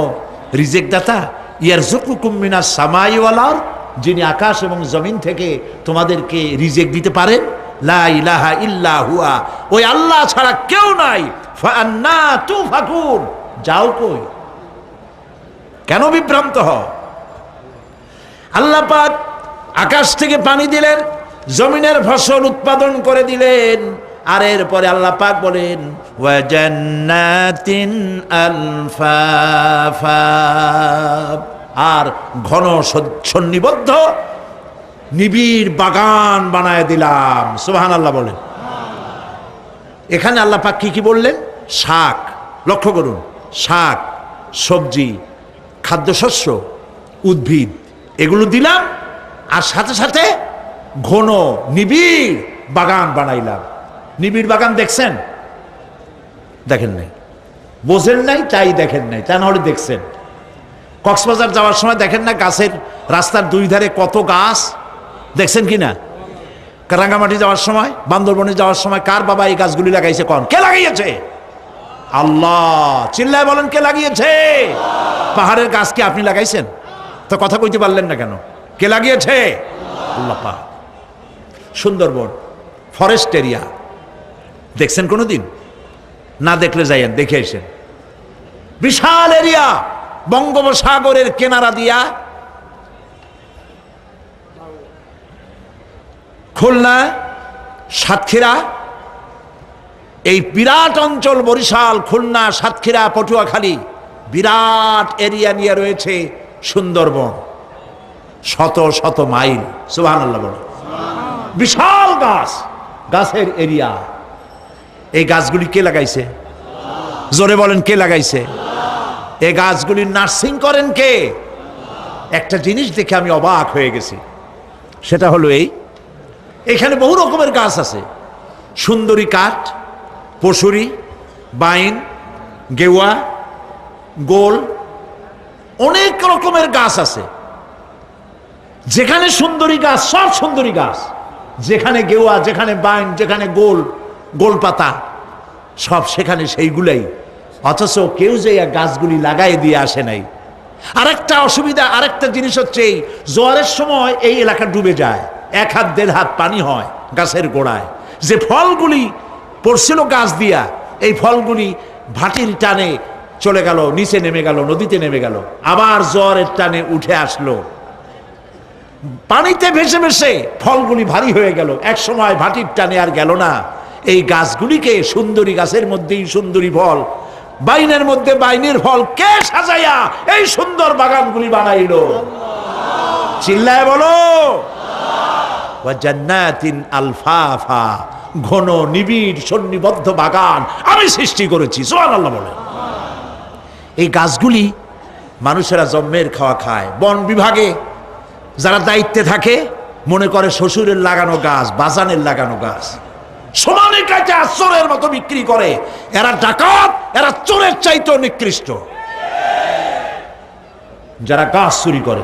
রিজিক দাতা? ইয়ারযুকুকুম মিনাস সামাই ওয়াল আরদ, যিনি আকাশ এবং জমিন থেকে তোমাদেরকে রিজিক দিতে পারেন। লা ইলাহা ইল্লা হুয়া, ওই আল্লাহ ছাড়া কেউ নাই। ফাআন্না তুফাকুন, যাও কই? কেন বিভ্রান্ত হও? আল্লাহ পাক আকাশ থেকে পানি দিলেন, জমিনের ফসল উৎপাদন করে দিলেন, আর এরপরে আল্লাহ পাক বলেন, ওয়া জান্নাতিন আলফাফা, আর ঘন সন্নিবদ্ধ নিবিড় বাগান বানায় দিলাম। সুবহানাল্লাহ বলেন। এখানে আল্লাহ পাক কি কি বললেন? শাক, লক্ষ্য করুন, শাক সবজি খাদ্যশস্য উদ্ভিদ এগুলো দিলাম, আর সাথে সাথে ঘন নিবিড় বাগান বানাইলাম। নিবিড় বাগান দেখছেন? দেখেন নাই, বোঝেন নাই, তাই দেখেন নাই, তা নাহলে দেখছেন। কক্সবাজার যাওয়ার সময় দেখেন না গাছের রাস্তার দুই ধারে কত গাছ, দেখছেন কি না? রাঙ্গামাটি যাওয়ার সময়, বান্দরবনে যাওয়ার সময় কার বাবা এই গাছগুলি লাগাইছে? কোন কে লাগিয়েছে? আল্লাহ। চিল্লায় বলেন কে লাগিয়েছে? পাহাড়ের গাছ কি আপনি লাগাইছেন? তো কথা কইতে পারলেন না কেন? কে লাগিয়েছে? আল্লাহ পাক। সুন্দরবন ফরেস্ট এরিয়া দেখছেন কোনোদিন? না দেখলে যাইয়েন, দেখে আসেন। বিশাল এরিয়া, বঙ্গোপসাগরের কিনারা দিয়া খুলনা, সাতক্ষীরা, এই বিরাট অঞ্চল, বরিশাল, খুলনা, সাতক্ষীরা, পটুয়াখালী, বিরাট এরিয়া নিয়ে রয়েছে সুন্দরবন। শত শত মাইল, সুবহানাল্লাহ বলে। বিশাল গাছ, গাছের এরিয়া। এই গাছগুলি কে লাগাইছে? জোরে বলেন কে লাগাইছে? এই গাছগুলির নার্সিং করেন কে? একটা জিনিস দেখে আমি অবাক হয়ে গেছি, সেটা হলো এখানে বহু রকমের গাছ আছে। সুন্দরী কাঠ, পশুরি, বাইন, গেওয়া, গোল, অনেক রকমের গাছ আছে। যেখানে সুন্দরী গাছ, সব সুন্দরী গাছ। যেখানে গেওয়া, যেখানে বাইন, যেখানে গোল, গোলপাতা, সব সেখানে সেইগুলাই। অথচ কেউ যে গাছগুলি লাগাই দিয়ে আসে নাই। আরেকটা অসুবিধা, আরেকটা জিনিস হচ্ছে এই জোয়ারের সময় এই এলাকা ডুবে যায়, 1 হাত 1.5 হাত পানি হয় গাছের গোড়ায়। যে ফলগুলি পড়ছিল গাছ দিয়া, এই ফলগুলি ভাটির টানে চলে গেল, নিচে নেমে গেল, নদীতে নেমে গেল, আবার জোয়ারের টানে উঠে আসলো, পানিতে ভেসে ভেসে ফলগুলি ভারী হয়ে গেল। এক সময় ভাটির টানে আর গেল না। এই গাছগুলিকে, সুন্দরী গাছের মধ্যেই সুন্দরী ফল, বাইনের মধ্যে বাইনের ফল কে সাজাইয়া এই সুন্দর বাগানগুলি বানাইলো? চিল্লায় বলো। ওয়া জান্নাতিন আলফাফা, ঘন নিবিড় সন্নিবদ্ধ বাগান আমি সৃষ্টি করেছি। সুবহানাল্লাহ বলে। এই গাছগুলি মানুষেরা জন্মের খাওয়া খায়। বন বিভাগে যারা দায়িত্বে থাকে মনে করে শ্বশুরের লাগানো গাছ, বাজানের লাগানো গাছ, সমানে কাছে চোরের মতো বিক্রি করে। এরা ডাকাত, এরা চোরের চাইতেও নিকৃষ্ট যারা গাছ চুরি করে।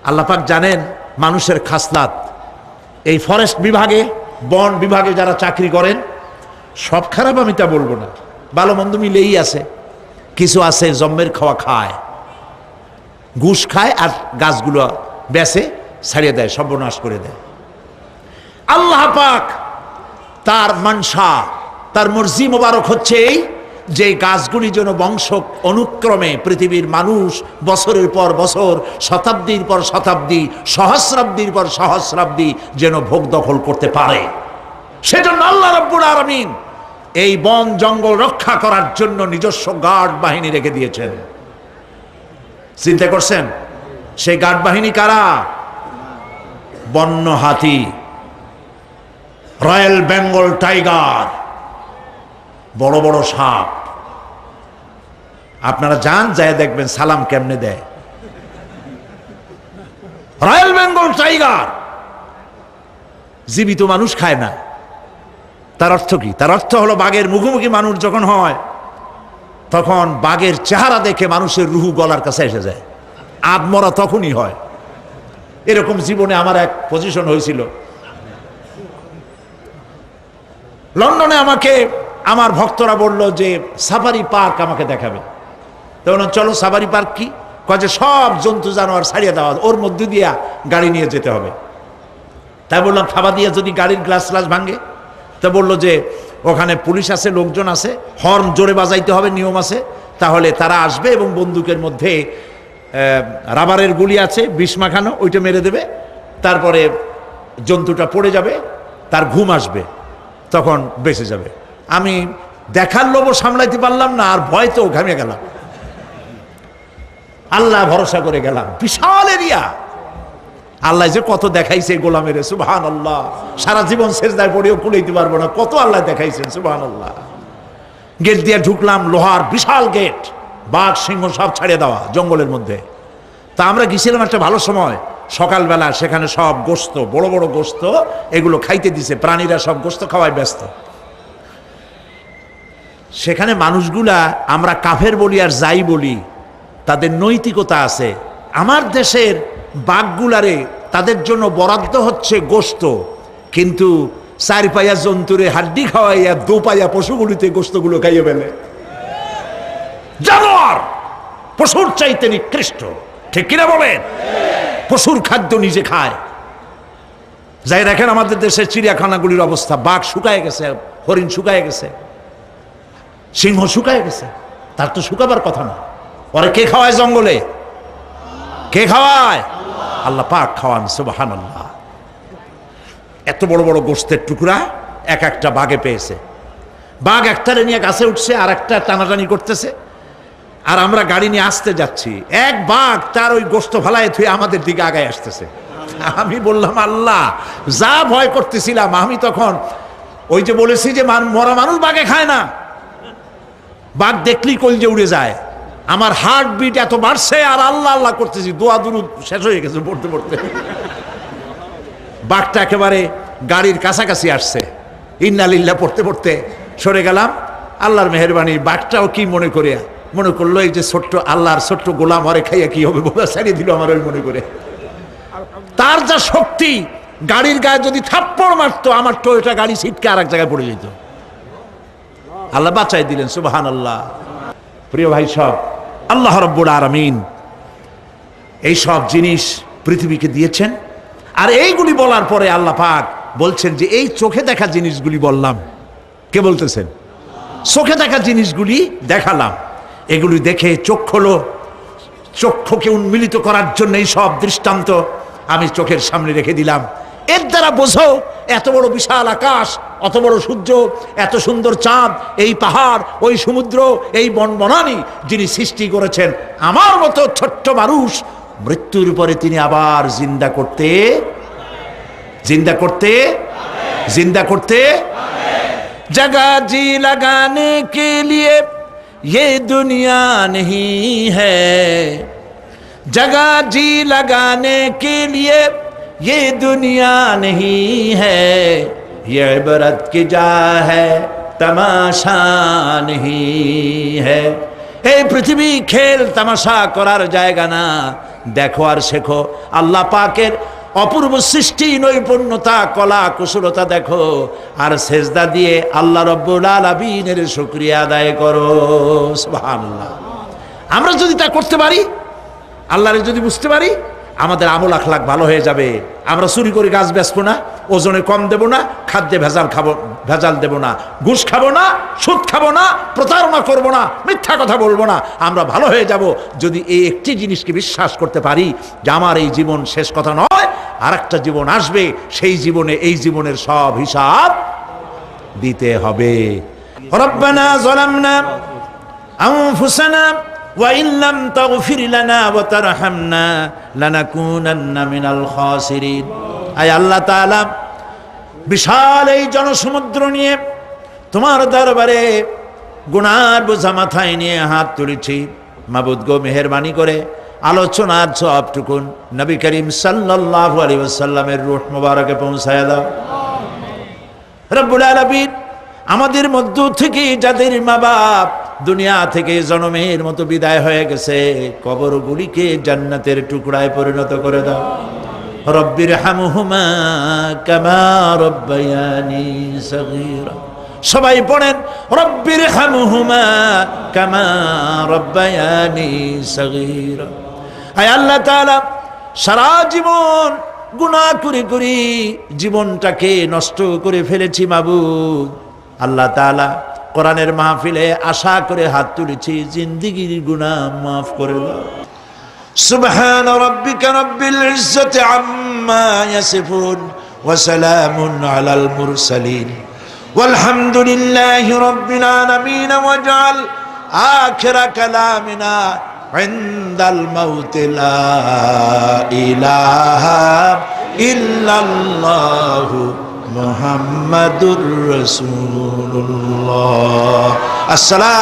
আল্লাহ পাক জানেন মানুষের খাসলাত। এই ফরেস্ট বিভাগে, বন বিভাগে যারা চাকরি করেন, সব খারাপ আমি তা বলবো না, ভালো মন্দ মিলেই আছে। কিছু আছে জন্মের খাওয়া খায়, ঘুষ খায় আর গাছগুলো বেচে ছাড়িয়ে দেয়, সর্বনাশ করে দেয়। আল্লাহ পাক তার মানসা, তার মর্জি মোবারক হচ্ছে এই যে গাছগুলি যেন বংশ অনুক্রমে পৃথিবীর মানুষ বছরের পর বছর, শতাব্দীর পর শতাব্দী, সহস্রাব্দীর পর সহস্রাব্দী যেন ভোগ দখল করতে পারে। সেজন্য আল্লাহ রাব্বুল আলামিন এই বন জঙ্গল রক্ষা করার জন্য নিজস্ব গার্ড বাহিনী রেখে দিয়েছেন। চিন্তা করছেন সেই গার্ড বাহিনী কারা? বন্য হাতি, রয়্যাল বেঙ্গল টাইগার, বড় বড় সাপ। আপনারা যান, যায় দেখবেন সালাম কেমনে দেয়। রয়্যাল বেঙ্গল টাইগার জীবিত মানুষ খায় না। তার অর্থ কি? তার অর্থ হলো বাঘের মুখোমুখি মানুষ যখন হয় তখন বাঘের চেহারা দেখে মানুষের রুহু গলার কাছে এসে যায়। আদমরা তখনই হয়। এরকম জীবনে আমার এক পজিশন হয়েছিল। লন্ডনে আমাকে আমার ভক্তরা বলল যে সাফারি পার্ক আমাকে দেখাবে। তখন চলো সাফারি পার্ক কি? যে সব জন্তু জানোয়ার ছাড়িয়ে দেওয়া, ওর মধ্যে দিয়া গাড়ি নিয়ে যেতে হবে। তাই বললাম থাবা দিয়ে যদি গাড়ির গ্লাস গ্লাস ভাঙে? তা বললো যে ওখানে পুলিশ আছে, লোকজন আছে, হর্ন জোরে বাজাইতে হবে, নিয়ম আছে, তাহলে তারা আসবে এবং বন্দুকের মধ্যে রাবারের গুলি আছে, বিষ মাখানো, ওইটা মেরে দেবে। তারপরে জন্তুটা পড়ে যাবে, তার ঘুম আসবে, তখন বেঁচে যাবে। আমি দেখার লোভ সামলাইতে পারলাম না, আর ভয়তো ঘামে গেলাম। আল্লাহ ভরসা করে গেলাম। বিশাল এরিয়া, আল্লাহ যে কত দেখাইছে গোলামের, সুবহানাল্লাহ। সারা জীবন সেজদায় পড়েও কুলাইতে পারবো না, কত আল্লাহ দেখাইছেন, সুবহানাল্লাহ। গেট দিয়ে ঢুকলাম, লোহার বিশাল গেট, বাঘ সিংহ সব ছাড়িয়ে দেওয়া জঙ্গলের মধ্যে। তা আমরা গেছিলাম একটা ভালো সময়, সকালবেলা সেখানে সব গোস্ত, বড় বড় গোস্ত, এগুলো খাইতে দিছে। প্রাণীরা সব গোস্ত খাওয়ায় ব্যস্ত। সেখানে মানুষগুলা, আমরা কাফের বলি আর যাই বলি, তাদের নৈতিকতা আছে। আমার দেশের বাঘগুলারে তাদের জন্য বরাদ্দ হচ্ছে গোস্ত, কিন্তু 4 পায়া জন্তুরে হাড্ডি খাওয়াইয়া 2 পায়া পশুগুলিতে গোস্তগুলো খাইয়ে ফেলে। জানোয়ার পশুর চাইতে নিকৃষ্ট, ঠিক কিনা বলেন? পশুর খাদ্য নিজে খায়। যাই দেখেন আমাদের দেশের চিড়িয়াখানাগুলির অবস্থা, বাঘ শুকায় গেছে, হরিণ শুকায় গেছে, সিংহ শুকায় গেছে। তার তো শুকাবার কথা না। ওরে কে খাওয়ায় জঙ্গলে? কে খাওয়ায়? আল্লাহ পাক খাওয়ান, সুবহানাল্লাহ। এত বড় বড় গোস্তের টুকরা এক একটা বাঘে পেয়েছে। বাঘ একটারে নিয়ে গাছে উঠছে, আর একটা টানাটানি করতেছে, আর আমরা গাড়ি নিয়ে আসতে যাচ্ছি। এক বাঘ তার ওই গোস্ত ফালায় থুয়ে আমাদের দিকে আগায় আসতেছে। আমি বললাম, আল্লাহ, যা ভয় করতেছিলাম আমি তখন, ওই যে বলেছি যে মরা মানুষ বাঘে খায় না, বাঘ দেখলেই কলজে উড়ে যায়। আমার হার্ট বিট এত বাড়ছে, আর আল্লাহ আল্লাহ করতেছি, দোয়া দুরুদ শেষ হয়ে গেছে পড়তে পড়তে। বাঘটা একেবারে গাড়ির কাছাকাছি আসছে, ইন্না লিল্লাহ পড়তে পড়তে সরে গেলাম। আল্লাহর মেহেরবানি, বাঘটাও কি মনে করলো এই যে ছোট্ট আল্লাহর ছোট্ট গোলাম, হরে খাইয়া কি হবে বলে ছাড়িয়ে দিল আমার ওই মনে করে। তার যা শক্তি, গাড়ির গায়ে যদি থাপ্পড় মারতো, আমার টয়োটা গাড়ি ছিটকে আর এক জায়গায় পড়ে যেত। আল্লাহ বাঁচাই দিলেন, সুবহানাল্লাহ। প্রিয় ভাই সব, আল্লাহ রাব্বুল আলামিন এই সব জিনিস পৃথিবীকে দিয়েছেন। আর এইগুলি বলার পরে আল্লাহ পাক বলছেন যে এই চোখে দেখা জিনিসগুলি বললাম। কে বলতেছেন? চোখে দেখা জিনিসগুলি দেখালাম। এগুলি দেখে চোখ হলো, চক্ষুকে উন্মিলিত করার জন্য এই সব দৃষ্টান্ত আমি চোখের সামনে রেখে দিলাম। এর দ্বারা বোঝো, এত বড় বিশাল আকাশ, অত বড় সূর্য, এত সুন্দর চাঁদ, এই পাহাড়, ওই সমুদ্র, এই বনবনানী যিনি সৃষ্টি করেছেন, আমার মতো ছোট্ট মানুষ মৃত্যুর পরে তিনি আবার জিন্দা করতে जगह जी लगाने के लिए ये दुनिया नहीं है, जगह जी लगाने के लिए ये दुनिया नहीं है, ये इबरत की जा है तमाशा नहीं है। এই পৃথিবী খেল তামাশা করার জায়গা না, দেখো আর শেখো আল্লাহ পাকের অপূর্ব সৃষ্টি, নৈপুণ্যতা, কলা কুশলতা দেখো, আর সেজদা দিয়ে আল্লাহ রাব্বুল আলামিনের শুকরিয়া আদায় করো। সুবহানাল্লাহ। আমরা যদি তা করতে পারি, আল্লাহরে যদি বুঝতে পারি, আমাদের আমল আখলাক ভালো হয়ে যাবে। আমরা চুরি করে গাছ বেচবো না, ওজনে কম দেব না, খাদ্যে ভেজাল দেব না, ঘুষ খাবো না, সুদ খাবো না, প্রতারণা করবো না, মিথ্যা কথা বলবো না। আমরা ভালো হয়ে যাব যদি এই একটি জিনিসকে বিশ্বাস করতে পারি যে আমার এই জীবন শেষ কথা নয়, আর একটা জীবন আসবে, সেই জীবনে এই জীবনের সব হিসাব দিতে হবে। রব্বানা যালামনা আনফুসানা وَإِن لَّمْ تَغْفِرْ لَنَا وَتَرْحَمْنَا لَنَكُونَنَّ مِنَ الْخَاسِرِينَ। আয় আল্লাহ তাআলা, বিশাল এই জনসমুদ্র নিয়ে তোমার দরবারে গুনার বোঝা মাথায় নিয়ে হাত তুলেছি। মাবুদ গো, মেহেরবানি করে আলোচনার সবটুকুন নবী করিম সাল্লাল্লাহু আলাইহি ওয়াসাল্লামের রূহ মুবারকে পৌঁছায়া দাও। রব্বুল আলামিন, আমাদের মধ্য থেকে যাদের মা বাপ দুনিয়া থেকে জনমের মতো বিদায় হয়ে গেছে, কবরগুলিকে জান্নাতের টুকরায় পরিণত করে দাও। রব্বির হামহুমা কামা রব্বায়ানি সগীরা। সবাই পড়েন, রব্বির হামহুমা কামা রব্বায়ানি সগীরা। আয় আল্লাহ তাআলা, সারা জীবন গুনাহ করে করে জীবনটাকে নষ্ট করে ফেলেছি মাবুদ। আল্লাহ তাআলা, কোরআনের মাহফিলে আশা করে হাত তুলেছি, জিন্দেগীর গুনাহ মাফ করে দাও। সুবহান রাব্বিকা রাব্বিল ইজ্জাতি আম্মা ইয়াসিফুন ওয়া সালামুন আলাল মুরসালিন ওয়ালহামদুলিল্লাহি রাব্বিল আলামিন। ওয়াজআল আখিরা কালামিনা ইনদাল মাউত লা ইলাহা ইল্লাল্লাহু মুহাম্মাদুর রাসূলুল্লাহ। আসসালাম।